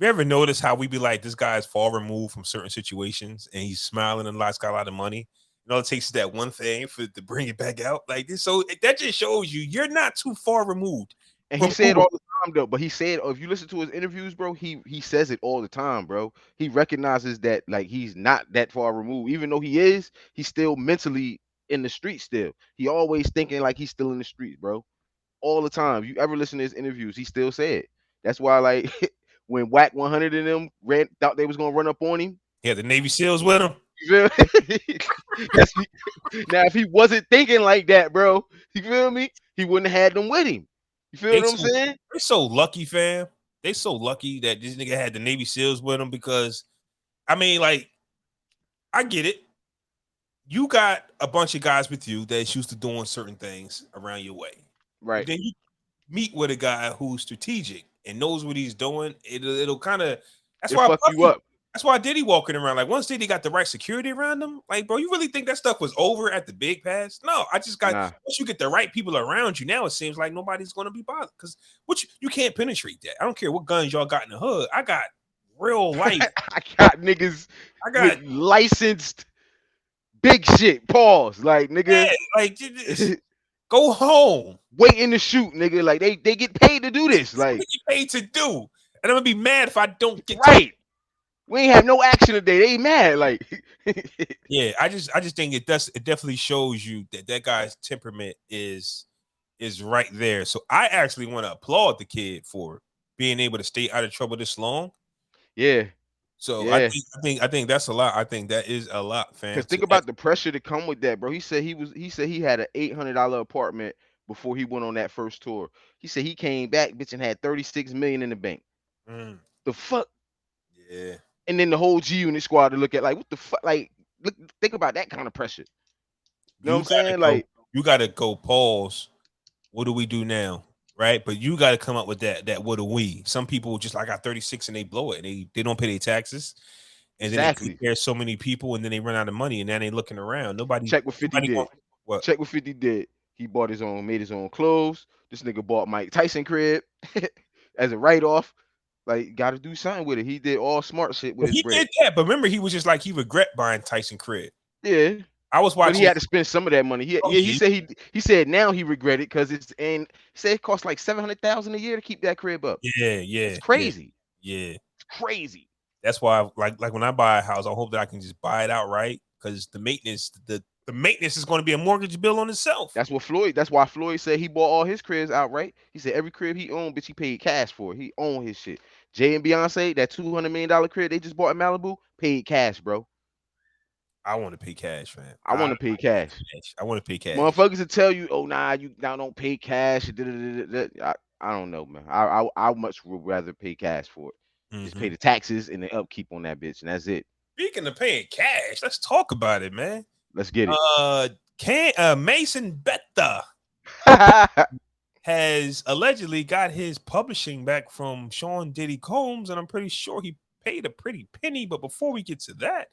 You ever notice how we be like, this guy's far removed from certain situations and he's smiling and got a lot of money? All it takes is that one thing to bring it back out like this. So that just shows you're not too far removed. And he said all the time though, but he said if you listen to his interviews, bro, he says it all the time, bro. He recognizes that like he's not that far removed, even though he is. He's still mentally in the streets still. He always thinking like he's still in the streets, bro. All the time. You ever listen to his interviews, he still said. That's why, like, when Whack 100 and them thought they was gonna run up on him. Yeah, the Navy SEALs with him. You feel me? Now, if he wasn't thinking like that, bro, you feel me? He wouldn't have had them with him. You feel They what I'm so, saying? they're so lucky, fam. They so lucky that this nigga had the Navy SEALs with him because, I mean, like, I get it. You got a bunch of guys with you that's used to doing certain things around your way. Right. Then you meet with a guy who's strategic and knows what he's doing. It'll kind of It'll fuck you up. That's why Diddy walking around. Like once Diddy got the right security around him, like bro, you really think that stuff was over at the big pass? No, I just got once you get the right people around you, now it seems like nobody's gonna be bothered because you can't penetrate that. I don't care what guns y'all got in the hood. I got real life. I got niggas with licensed big shit. Pause. Like nigga, yeah, like go home. Waiting to shoot, nigga. Like they get paid to do this. Like they get paid to do, and I'm gonna be mad if I don't get right. We ain't have no action today. They mad. Like yeah, I just think it definitely shows you that guy's temperament is right there. So I actually want to applaud the kid for being able to stay out of trouble this long. Yeah. So yeah. I think that's a lot. I think that is a lot, fam. Because think about the pressure to come with that, bro. He said he had an $800 apartment before he went on that first tour. He said he came back, bitch, and had 36 million in the bank. The fuck? Yeah. And then the whole G Unit squad to look at like what the fuck? Like think about that kind of pressure. You know what I'm saying? Like you gotta go pause. What do we do now? Right, but you got to come up with that. What do we? Some people just like I got 36 and they blow it. And they don't pay their taxes, and then they compare so many people, and then they run out of money, and then they looking around. Nobody check what 50 did. What? Check what 50 did. He bought made his own clothes. This nigga bought Mike Tyson crib as a write off. Like, got to do something with it. He did all smart shit with his bread. He did that, but remember, he was just like he regret buying Tyson crib. Yeah. I was watching. But he had to spend some of that money. He said now he regretted because he said it costs like $700,000 a year to keep that crib up. Yeah, it's crazy. Yeah, it's crazy. That's why, like when I buy a house, I hope that I can just buy it outright because the maintenance is going to be a mortgage bill on itself. That's why Floyd said he bought all his cribs outright. He said every crib he owned, bitch, he paid cash for it. He owned his shit. Jay and Beyonce, that $200 million crib they just bought in Malibu, paid cash, bro. I want to pay cash, man. I want to pay cash. I want to pay cash. Motherfuckers will tell you, oh, nah, you now don't pay cash. I don't know, man. I much would rather pay cash for it. Just pay the taxes and the upkeep on that bitch, and that's it. Speaking of paying cash, let's talk about it, man. Let's get it. Mason Betta has allegedly got his publishing back from Sean Diddy Combs, and I'm pretty sure he paid a pretty penny. But before we get to that,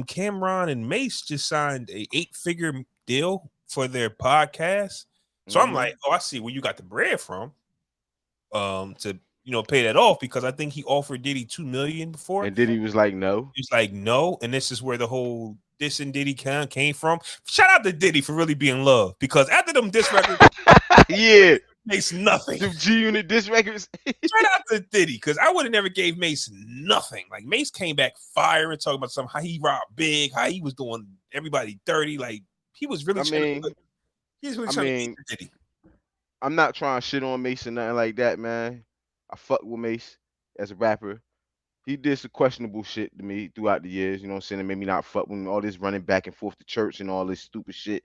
Cameron and Mace just signed a 8-figure deal for their podcast. So I'm like, oh, I see where you got the bread from. To pay that off because I think he offered Diddy $2 million before, and Diddy was like, no. He's like, no, and this is where the whole diss and Diddy came from. Shout out to Diddy for really being loved because after them diss records, yeah. Mace nothing. Them G-Unit diss records. Shout out to Diddy because I would have never gave Mace nothing. Like Mace came back fire and talking about how he robbed big, how he was doing everybody dirty. Like he was really. He's really trying to get Diddy. I'm not trying to shit on Mace or nothing like that, man. I fuck with Mace as a rapper. He did some questionable shit to me throughout the years. You know what I'm saying? It made me not fuck with him. All this running back and forth to church and all this stupid shit.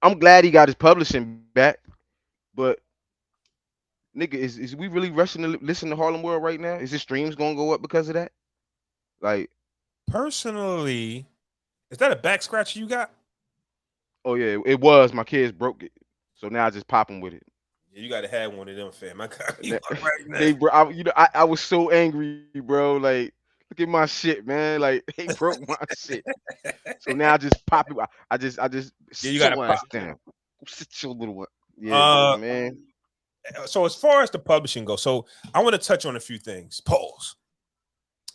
I'm glad he got his publishing back, but nigga, is we really rushing to listen to Harlem World right now? Is his streams gonna go up because of that? Like, personally, is that a back scratcher you got? Oh yeah, it was. My kids broke it, so now I just pop them with it. Yeah, you gotta have one of them, fam. I got you right now. I was so angry, bro. Like, look at my shit, man. Like, they broke my shit. So now I just pop it. I just you gotta pop down. Sit your little one. Yeah, man. So as far as the publishing goes, so I want to touch on a few things. Pause.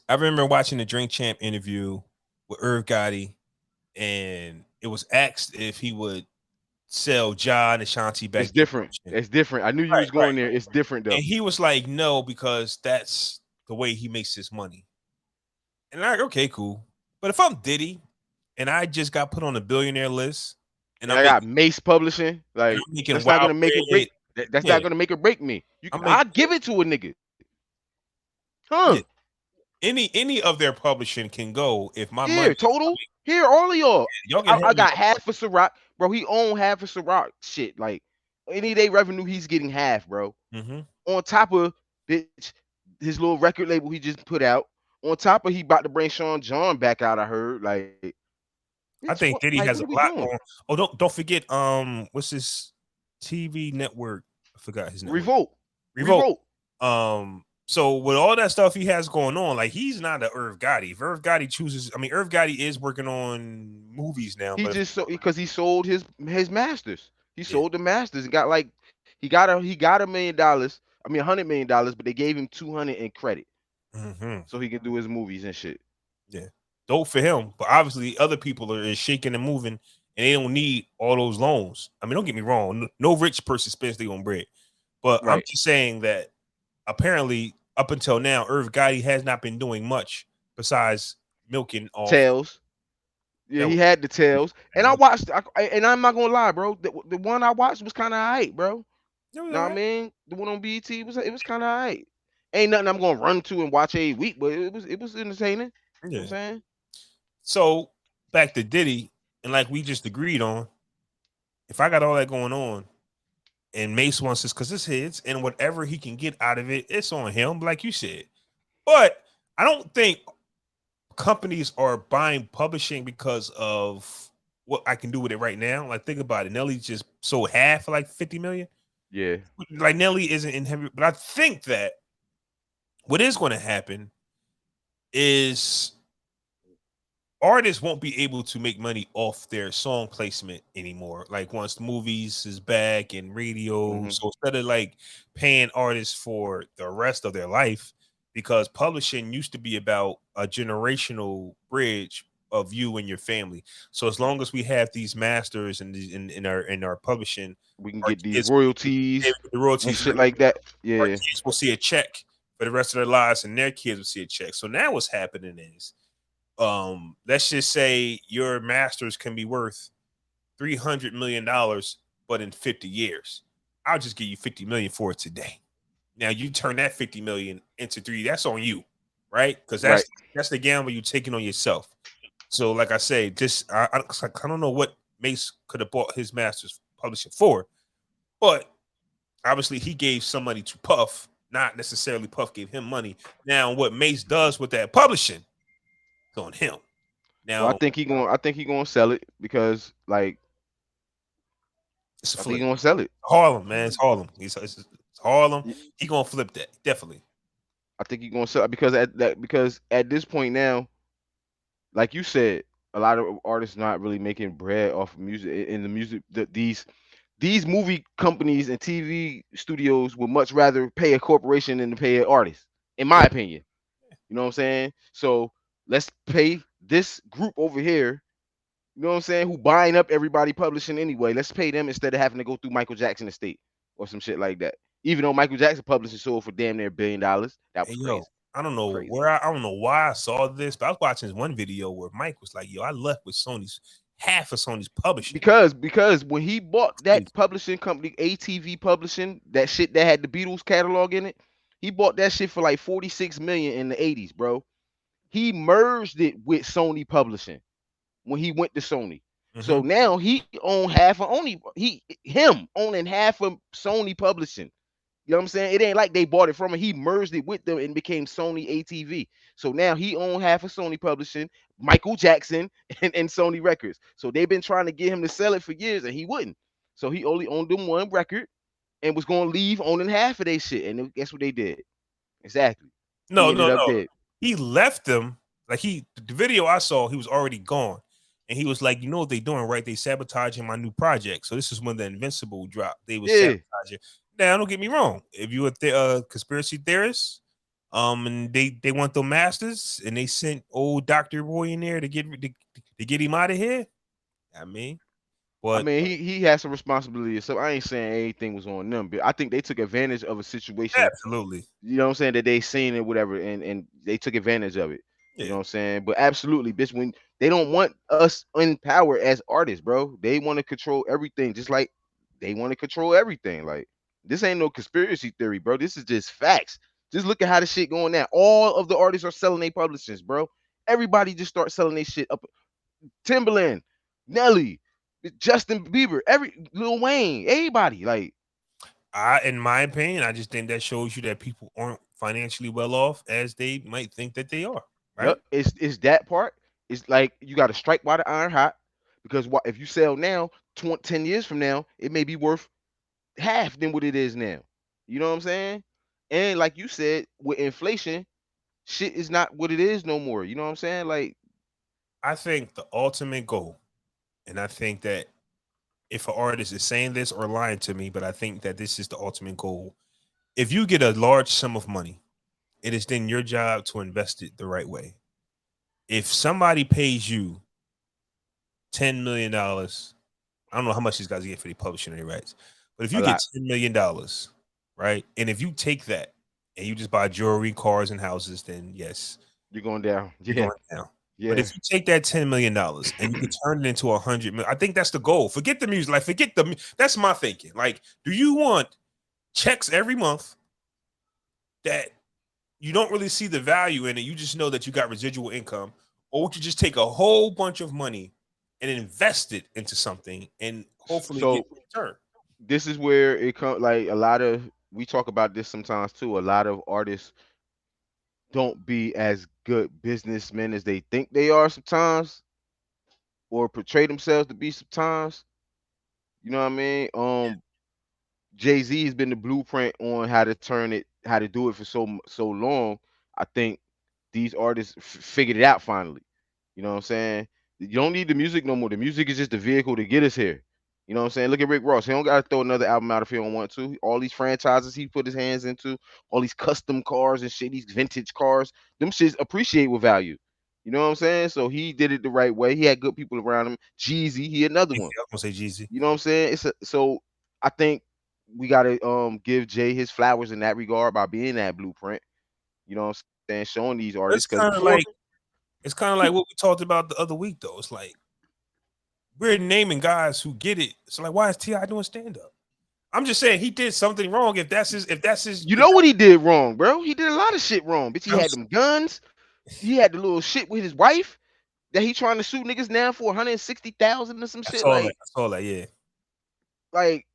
I remember watching the Drink Champ interview with Irv Gotti, and it was asked if he would sell John and Ashanti back. It's different. It's different. I knew you was going there. It's different though. And he was like, no, because that's the way he makes his money. And I'm like, okay, cool. But if I'm Diddy and I just got put on the billionaire list, and And I got Mace Publishing. Like I'm making that's not wild gonna make or break. bread. That's Yeah, not gonna make or break me. I'm I making give it to a nigga, yeah. huh? Any of their publishing can go if my money. Here, total. Here, all of y'all. Y'all can I have got half of Ciroc, bro. He own half of Ciroc. Shit, like any day revenue, he's getting half, bro. it. On top of bitch, his little record label he just put out. On top of he about to bring Sean John back out. I heard, like, bitch, I think Diddy what has are a we lot doing? going. Oh, don't forget what's his TV network? I forgot his network. Revolt, Revolt. revolt. So with all that stuff he has going on, like he's not a Irv Gotti. If Irv Gotti chooses, I mean, Irv Gotti is working on movies now, He but just so because he sold his masters. He yeah, sold the masters and got like he got $1 million. I mean $100 million, but they gave him 200 in credit hmm so he can do his movies and shit. yeah, dope for him. But obviously, other people are is shaking and moving, and they don't need all those loans. I mean, don't get me wrong. No rich person spends their own bread, but I'm Right. just saying that apparently, up until now, Irv Gotti has not been doing much besides milking off. Tails. Yeah, That he was, had the tails. And I man, watched and I'm not gonna lie, bro. The one I watched was kind of alright, bro. that was Know all what I right. mean? The one on BET was kind of alright. Ain't nothing I'm gonna run to and watch every week, but it was entertaining. You know what I'm Yeah. saying? So back to Diddy, and like we just agreed on, if I got all that going on, and Mace wants this because it's his, and whatever he can get out of it, it's on him, like you said. But I don't think companies are buying publishing because of what I can do with it right now. Like think about it. Nelly just sold half for like 50 million. Yeah. Like Nelly isn't in heavy, but I think that what is going to happen is artists won't be able to make money off their song placement anymore. Like once the movies is back and radio, Hmm. so instead of like paying artists for the rest of their life, because publishing used to be about a generational bridge of you and your family. So as long as we have these masters and in our publishing, We can our get these kids, royalties the and royalties, shit like that. our Yeah. kids will see a check for the rest of their lives, and their kids will see a check. So now what's happening is let's just say your masters can be worth $300 million, but in 50 years I'll just give you 50 million for it today. Now you turn that 50 million into three, that's on you, right? Because Right. that's the gamble you're taking on yourself. So like I say, just I don't know what Mace could have bought his masters publishing for, but obviously he gave some money to Puff, not necessarily Puff gave him money. Now what Mace does with that publishing is on him. Well, Now I think he gonna sell it because like it's a I think he flip. gonna sell it. Harlem, man. It's Harlem. It's Harlem. Y- He gonna flip that definitely. I think he gonna sell it because at this point now, like you said, a lot of artists not really making bread off of music in the music. These movie companies and TV studios would much rather pay a corporation than to pay an artist, in my opinion. You know what I'm saying? So let's pay this group over here. You know what I'm saying? Who buying up everybody publishing anyway? Let's pay them instead of having to go through Michael Jackson estate or some shit like that. Even though Michael Jackson publishing sold for damn near $1 billion, that Hey was yo, crazy, I don't know crazy. where I don't know why I saw this, but I was watching this one video where Mike was like, "Yo, I left with Sony's half of Sony's publishing." Because when he bought that Crazy. publishing company, ATV Publishing, that shit that had the Beatles catalog in it, he bought that shit for like 46 million in the 80s, bro. He merged it with Sony Publishing when he went to Sony. Mm-hmm. So now he own half of only him owning half of Sony Publishing. You know what I'm saying? It ain't like they bought it from him. He merged it with them and became Sony ATV. So now he owned half of Sony Publishing, Michael Jackson, and Sony Records. So they've been trying to get him to sell it for years, and he wouldn't. So he only owned them one record and was going to leave owning half of their shit. And guess what they did? Exactly. He No, ended no, up no. dead. He left them like the video I saw, he was already gone. And he was like, you know what they doing, right? They sabotaging my new project. So this is when the Invincible dropped. They was Yeah. sabotaging. Now, don't get me wrong. If you a conspiracy theorist, and they want the masters, and they sent old Dr. Roy in there to get him out of here. I mean, I but mean, he has some responsibility. So I ain't saying anything was on them, but I think they took advantage of a situation. absolutely, You know what I'm saying? That they seen it, whatever, and they took advantage of it. You know yeah. what I'm saying? But absolutely, bitch, when They don't want us in power as artists, bro. They want to control everything, just like they want to control everything. Like this ain't no conspiracy theory, bro. This is just facts. Just look at how the shit going now. All of the artists are selling their publishings, bro. Everybody just start selling their shit up. Timberland, Nelly, Justin Bieber, every Lil Wayne, everybody. Like, In my opinion, I just think that shows you that people aren't financially well off as they might think that they are. Right? yep, it's that part. It's like you got to strike while the iron hot because what if you sell now, 10 years from now, it may be worth half than what it is now. You know what I'm saying? And like you said, with inflation, shit is not what it is no more. You know what I'm saying? Like, I think the ultimate goal, and I think that if an artist is saying this or lying to me, but I think that this is the ultimate goal. If you get a large sum of money, it is then your job to invest it the right way. If somebody pays you $10 million, I don't know how much these guys get for the publishing their rights, but if a you get lot. $10 million, right, and if you take that and you just buy jewelry, cars, and houses, then yes, You're going down. you're Yeah, going down. But yeah. if you take that $10 million and you can turn it into 100 million, I think that's the goal. Forget the music, like forget the. That's my thinking. Like, do you want checks every month that you don't really see the value in it? You just know that you got residual income, or would you just take a whole bunch of money and invest it into something and hopefully get So a return? this is where it comes. Like a lot of we talk about this sometimes too. A lot of artists don't be as good businessmen as they think they are sometimes, or portray themselves to be sometimes. You know what I mean? Jay-Z has been the blueprint on how to turn it, how to do it for so long. I think these artists figured it out finally. You know what I'm saying? You don't need the music no more. The music is just the vehicle to get us here. You know what I'm saying? Look at Rick Ross. He don't gotta throw another album out if he don't want to. All these franchises he put his hands into, all these custom cars and shit, these vintage cars, them shits appreciate with value. You know what I'm saying? So he did it the right way. He had good people around him. Jeezy, he another Yeah, one. I'm gonna say Jeezy. You know what I'm saying? So I think we gotta give Jay his flowers in that regard by being that blueprint. You know what I'm saying? Showing these artists It's because kind of before like what we talked about the other week, though. It's like we're naming guys who get it. So like, why is Ti doing stand up? I'm just saying he did something wrong. If that's his, you if know what he did wrong, bro. He did a lot of shit wrong. Bitch, he had that's, them guns. He had the little shit with his wife that he trying to sue niggas now for 160,000 or some I shit. saw that. I saw that. Yeah, Like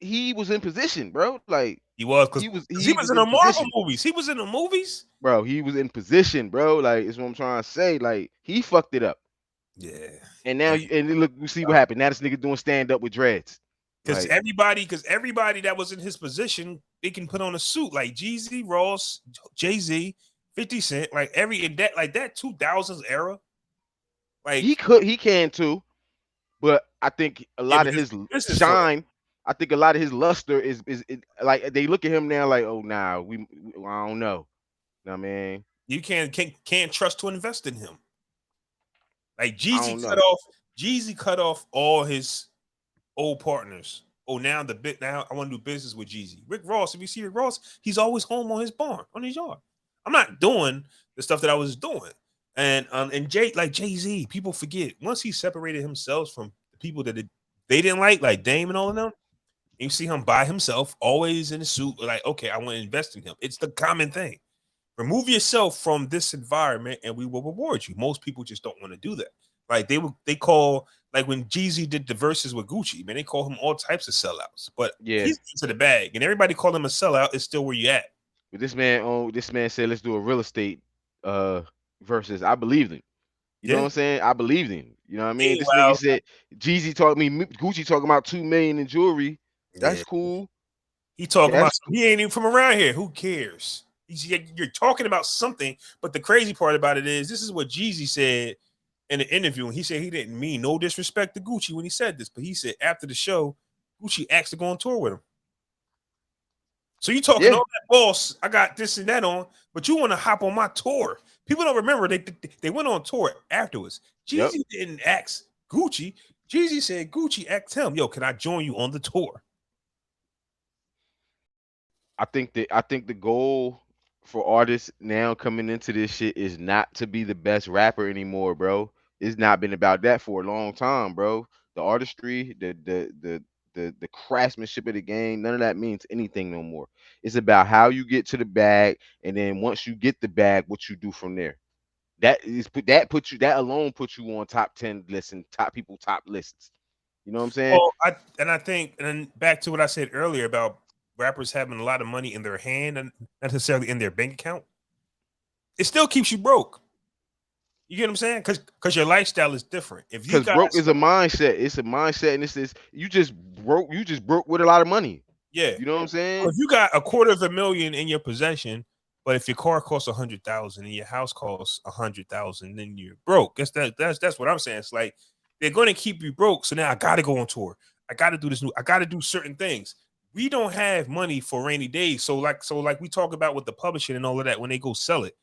he was in position, bro. Like he was because he he was was in the in Marvel position, movies. He was in the movies. bro. He was in position, bro. Like is what I'm trying to say. Like he fucked it up. Yeah, And now and and then look, you see what happened. Now this nigga doing stand up with dreads. Like because everybody that was in his position, they can put on a suit like Jeezy, Ross, Jay Z, 50 Cent, like every in that like that 2000s era. Like he can too, but I think a yeah, lot but of this his business for shine, I think a lot of his luster is like they look at him now like, oh nah, I don't know. Know what I mean, you can't trust to invest in him. Like I Jeezy don't cut know. off Jeezy cut off all his old partners. Oh, now I want to do business with Jeezy. Rick Ross, if you see Rick Ross, he's always home on his barn, on his yard. I'm not doing the stuff that I was doing. And Jay Z, people forget once he separated himself from the people that they didn't like Dame and all of them. You see him by himself, always in a suit. Like, okay, I want to invest in him. It's the common thing. Remove yourself from this environment, and we will reward you. Most people just don't want to do that. Like they call like when Jeezy did the verses with Gucci, man, they call him all types of sellouts. But Yeah, he's into the bag, and everybody call him a sellout. Is still where you at. but this man said let's do a real estate uh versus. I believed him. You know what Yeah. I'm saying? I believed him. You know what I mean? This nigga Meanwhile, said Jeezy taught me Gucci talking about 2 million in jewelry. yeah, That's cool. he talking about That's he ain't even from around here. Who cares? You're talking about something, but the crazy part about it is this is what Jeezy said in the interview. And he said he didn't mean no disrespect to Gucci when he said this, but he said after the show, Gucci asked to go on tour with him. So you talking yeah, all that boss? I got this and that on, but you want to hop on my tour? People don't remember they went on tour afterwards. yep. Jeezy didn't ask Gucci. Jeezy said Gucci asked him, "Yo, can I join you on the tour?" I think the goal for artists now coming into this shit is not to be the best rapper anymore, bro. It's not been about that for a long time, bro. The artistry, the craftsmanship of the game, none of that means anything no more. It's about how you get to the bag, and then once you get the bag, what you do from there. That alone puts you on top 10 lists and top people top lists. You know what I'm saying? Well, I think, and then back to what I said earlier about rappers having a lot of money in their hand and not necessarily in their bank account. It still keeps you broke. You get what I'm saying? Because your lifestyle is different. If you Because guys, broke is a mindset. It's a mindset, and it's you just broke. You just broke with a lot of money. yeah, You know what I'm saying? if you got $250,000 in your possession, but if your car costs 100,000 and your house costs 100,000, then you're broke. That's what I'm saying. It's like they're going to keep you broke. So now I got to go on tour. I got to do this new. I got to do certain things. We don't have money for rainy days. So like we talk about with the publishing and all of that when they go sell it.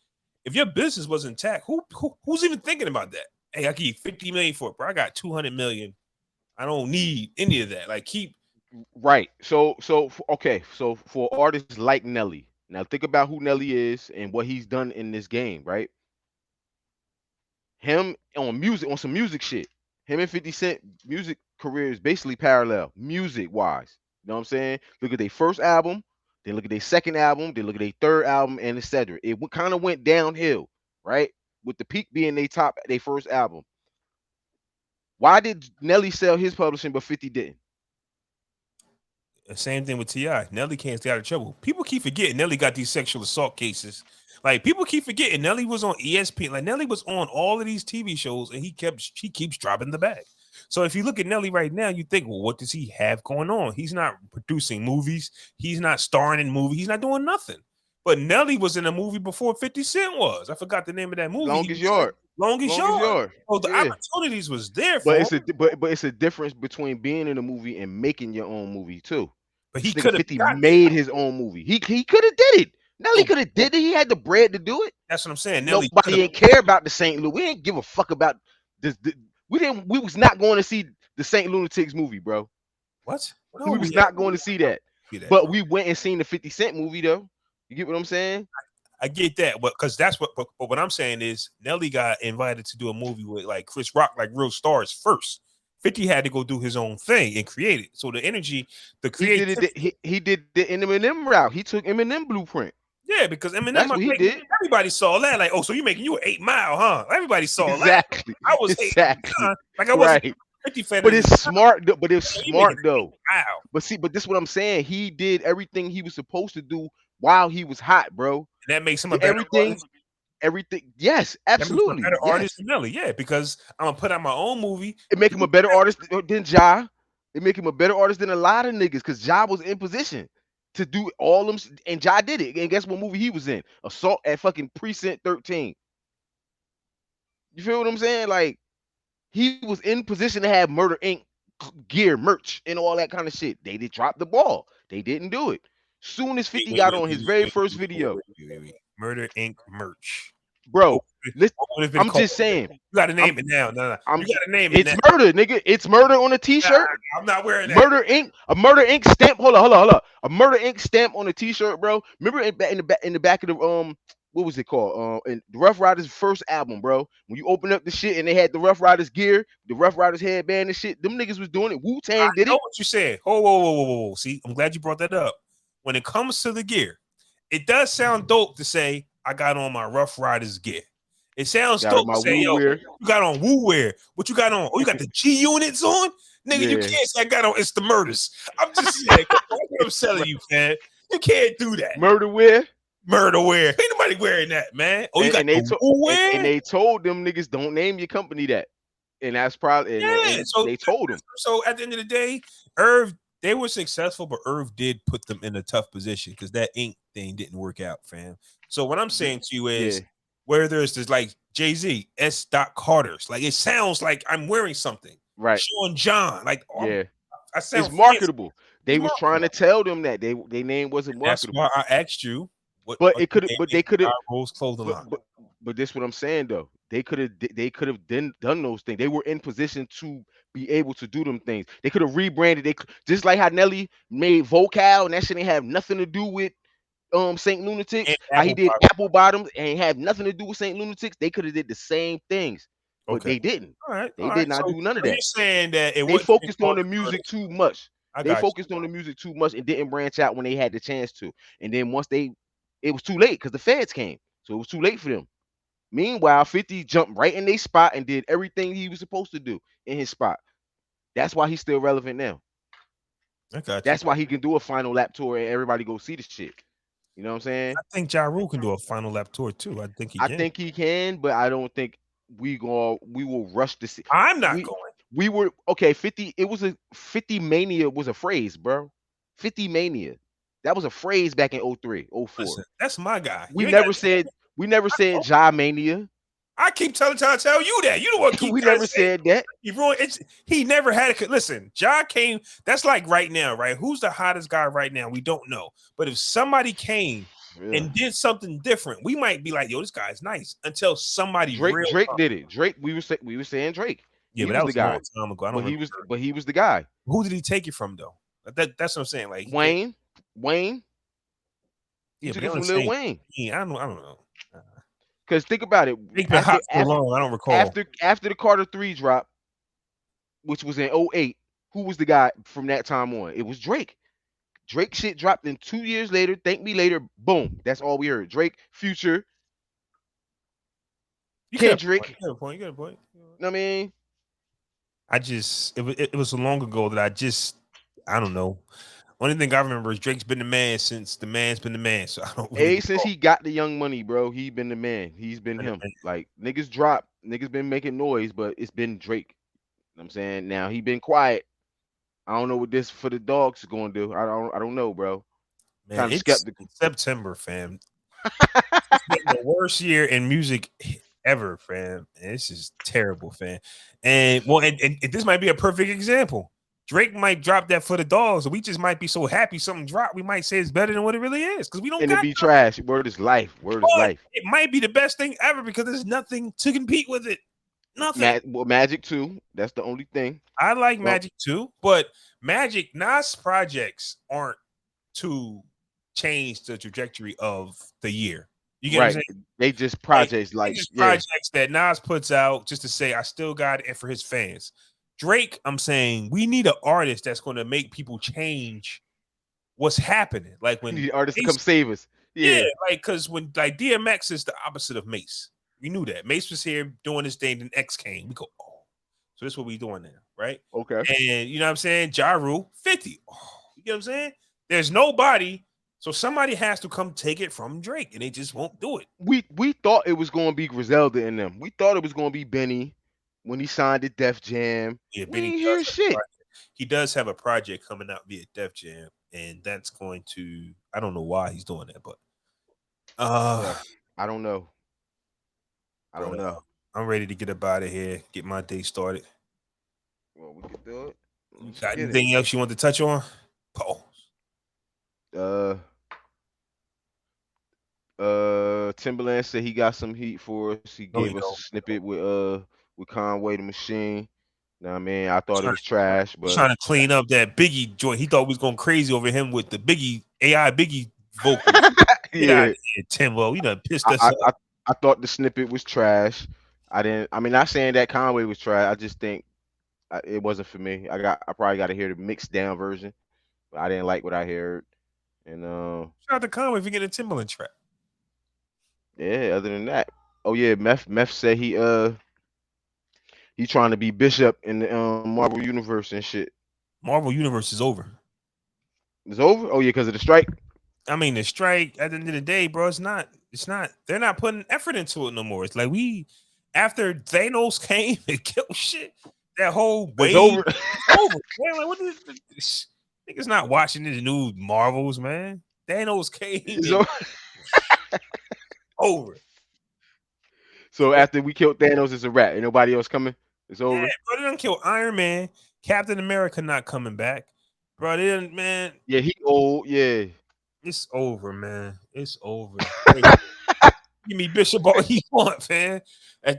If your business was intact, who's even thinking about that? Hey, I give you 50 million for it, bro. I got 200 million. I don't need any of that. Like keep Right. Okay. So for artists like Nelly, now think about who Nelly is and what he's done in this game, right? Him on music, on some music shit. Him and 50 Cent music career is basically parallel, music wise. You know what I'm saying? Look at their first album, then look at their second album, then look at their third album, and etc. It kind of went downhill, right? With the peak being their first album. Why did Nelly sell his publishing but 50 didn't? the same thing with Ti. Nelly can't stay out of trouble. People keep forgetting Nelly got these sexual assault cases. Like people keep forgetting Nelly was on ESPN. Like Nelly was on all of these TV shows, and he keeps dropping the bag. So if you look at Nelly right now, you think, well, what does he have going on? He's not producing movies. He's not starring in movies. He's not doing nothing. But Nelly was in a movie before 50 Cent was. I forgot the name of that movie. Longest Yard. Longest Yard. So the Yeah. opportunities was there for But him. it's a difference between being in a movie and making your own movie too. But he This nigga could have 50 made his own movie. He could have did it. Nelly could have did it. He had the bread to do it. That's what I'm saying. Nelly Nobody ain't care about the St. Louis. We ain't give a fuck about this. We was not going to see the St. Lunatics movie, bro. What? No, we was not going to see that. But we went and seen the 50 Cent movie though. You get what I'm saying? I get that, but because that's what. But what I'm saying is Nelly got invited to do a movie with like Chris Rock, like real stars first. 50 had to go do his own thing and create it. So the energy, the creativity. He did the Eminem route. He took Eminem blueprint. Yeah, because Eminem, that's what he did. Everybody saw that. Like, oh, so you making you an 8 Mile, huh? Everybody saw exactly. that. I was exactly. Like I wasn't right. 50 fan. But it's smart. But it's smart though. Wow. But see, but this is what I'm saying. He did everything he was supposed to do while he was hot, bro. And that makes him a better artist. Everything. Yes, absolutely. Better artist than Nelly. Yeah, because I'm gonna put out my own movie. It make him a better artist than Ja. It make him a better artist than a lot of niggas because Ja was in position to do all them, and Ja did it. And guess what movie he was in? Assault at fucking Precinct 13. You feel what I'm saying? Like he was in position to have Murder Inc. gear, merch, and all that kind of shit. They did drop the ball. They didn't do it. Soon as 50 got on his very first video. Murder Inc. merch. Bro, I'm just saying. You gotta name it now. No. You gotta name it. It's murder, nigga. It's murder on a t-shirt. I'm not wearing that. Murder Inc. A Murder Inc. stamp. Hold on. A Murder Inc. stamp on a t-shirt, bro. Remember in the back of the what was it called? In the Rough Riders first album, bro. When you open up the shit and they had the Rough Riders gear, the Rough Riders headband and shit, them niggas was doing it. Wu-Tang did it. I know what you said. Whoa. See, I'm glad you brought that up. When it comes to the gear, it does sound dope to say I got on my Rough Riders gear. It sounds dope to say, yo, you got on Woo wear. What you got on? Oh, you got the G units on? Nigga, you can't say I got on It's the Murders. I'm just saying, that's what I'm telling you, man. You can't do that. Murder wear? Murder wear. Ain't nobody wearing that, man. Oh, you got Woo wear? And they told them niggas, don't name your company that. And that's probably, so they told them. So at the end of the day, Irv, they were successful, but Irv did put them in a tough position because that ink thing didn't work out, fam. So what I'm saying to you is, where there's this like Jay-Z, S. Carter's, like it sounds like I'm wearing something. Right. Sean John, like I sound it's marketable. They was trying to tell them that their name wasn't marketable. That's why I asked you. But they could have. But this is what I'm saying though. They could have done those things. They were in position to be able to do them things. They could have rebranded. They just like how Nelly made Vocal, and that shit didn't have nothing to do with St. Lunatics. How he did Apple Bottoms and have nothing to do with St. Lunatics. They could have did the same things. but Okay. they didn't. All right. They All did right. not So, do none of so you're that. saying that it They wasn't even focused on called the the music murder. too much. I They got you. focused on the music too much and didn't branch out when they had the chance to. And then it was too late because the feds came, so it was too late for them. Meanwhile, 50 jumped right in their spot and did everything he was supposed to do in his spot. That's why he's still relevant now. I got you. That's why he can do a final lap tour and everybody go see the shit. You know what I'm saying? I think Ja Rule can do a final lap tour too. I think he I can. think he can, but I don't think we will rush to see. I'm not We going. we were okay. 50. It was a 50 mania was a phrase, bro. 50 mania. That was a phrase back in 03, 04. Listen, that's my guy. You We ain't got. never said we never said Ja mania. I keep trying to tell you that. You the one keep We trying to never say said that. he ruined it. He never had a listen. Ja came. That's like right now, right? Who's the hottest guy right now? We don't know. But if somebody came Yeah. and did something different, we might be like, "Yo, this guy's nice." Until somebody Drake real. Drake did it. Drake we were saying Drake. Yeah, He but that was the was a long guy. time ago. I don't remember. But he was the guy. Who did he take it from though? That's what I'm saying. Like, Wayne. He yeah, took but they it only from Lil say, Wayne. yeah, I don't know. Because think about it. They've been hot so long. I don't recall. After the Carter 3 drop, which was in 08, who was the guy from that time on? It was Drake. Drake shit dropped in 2 years later. Thank me later. Boom. That's all we heard. Drake, Future, Kendrick. You got a point. You got a point. You know what I mean? It was so long ago that I don't know. Only thing I remember is Drake's been the man since the man's been the man. So I don't really Since he got the Young Money, bro, he been the man. He's been him. Like niggas been making noise, but it's been Drake. You know what I'm saying? Now he been quiet. I don't know what this for the dogs is gonna do. I don't know, bro. Man, Kind of it's skeptical. September, fam. It's been the worst year in music ever, fam. And this is terrible, fam. And this might be a perfect example. Drake might drop that for the dogs, and we just might be so happy something dropped. We might say it's better than what it really is because we don't. And got it be trash. Word is life. Word is life. It might be the best thing ever because there's nothing to compete with it. Nothing. Magic too. That's the only thing. I like Magic too, but Magic Nas projects aren't to change the trajectory of the year. You get what I'm saying? They just projects projects that Nas puts out just to say I still got it for his fans. Drake, I'm saying we need an artist that's going to make people change what's happening. Like when the artists come save us. Yeah, like because when like DMX is the opposite of Mace. We knew that. Mace was here doing his thing, then X came. We go, oh, so this is what we doing now, right? Okay. And you know what I'm saying? Ja Rule, 50. Oh, you get what I'm saying? There's nobody, so somebody has to come take it from Drake, and they just won't do it. We thought it was going to be Griselda in them. We thought it was going to be Benny when he signed to Def Jam. Yeah, we Benny didn't hear shit. He does have a project coming out via Def Jam, and that's going to. I don't know why he's doing that, but I don't know. I don't know. I'm ready to get up out of here, get my day started. Well, we can do it. You got anything else you want to touch on? Pause. Timberland said he got some heat for us. He gave us a snippet with Conway the Machine. Know what I mean? I thought it was trash, but trying to clean up that Biggie joint. He thought we was going crazy over him with the Biggie AI Biggie vocal. Yeah, Timbo, you done pissed us off. I thought the snippet was trash. Not saying that Conway was trash. I just think it wasn't for me. I probably got to hear the mixed down version, but I didn't like what I heard. And shout out to Conway for getting a Timberland track. Yeah. Other than that, oh yeah, Meth said he trying to be Bishop in the Marvel Universe and shit. Marvel Universe is over. It's over? Oh yeah, because of the strike. I mean, the strike at the end of the day, bro. It's not. They're not putting effort into it no more. It's like after Thanos came and killed shit. That whole wave over. Over. Man, like, what is this? Niggas not watching these new Marvels, man. Thanos came. Over. So after we killed Thanos, it's a wrap. Ain't nobody else coming. It's over. Yeah, bro, they done kill Iron Man. Captain America not coming back. Bro, they done, man. Yeah, he old. Yeah. It's over, man. It's over. Give me Bishop all he want, man. I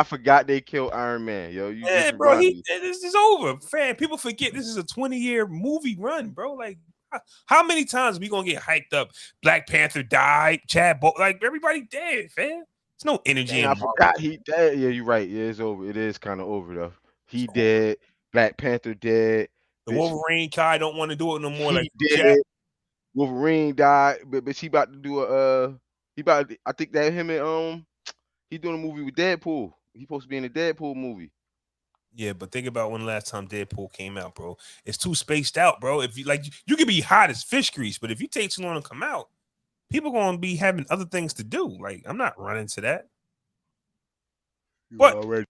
forgot they killed Iron Man. Yo, bro, this is over. Fam, people forget this is a 20-year movie run, bro. Like, how many times we gonna get hyped up? Black Panther died, Chad like everybody dead, fam. There's no energy Dang, in I Marvel. forgot he dead. Yeah, you're right. Yeah, it's over. It is kind of over though. He It's over. dead. Black Panther dead. The Bitch, Wolverine guy don't want to do it no more. Like he dead. Jack. Wolverine died, but she about to do he about I think that him and he doing a movie with Deadpool. He supposed to be in a Deadpool movie. Yeah, but think about when the last time Deadpool came out, bro. It's too spaced out, bro. If you like, you could be hot as fish grease, but if you take too long to come out, people gonna be having other things to do. Like, I'm not running to that. But Already.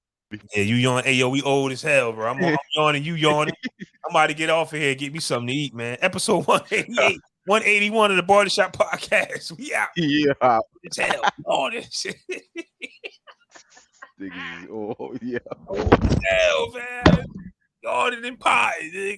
yeah, you yawn. Hey, yo, we old as hell, bro. I'm yawning, you yawning. I'm about to get off of here, get me something to eat, man. Episode 188, 181 of the Barbershop Podcast. We out. Yeah. It's hell. All this shit. Niggas is- oh yeah. Hell, man. Yawning and pie, nigga.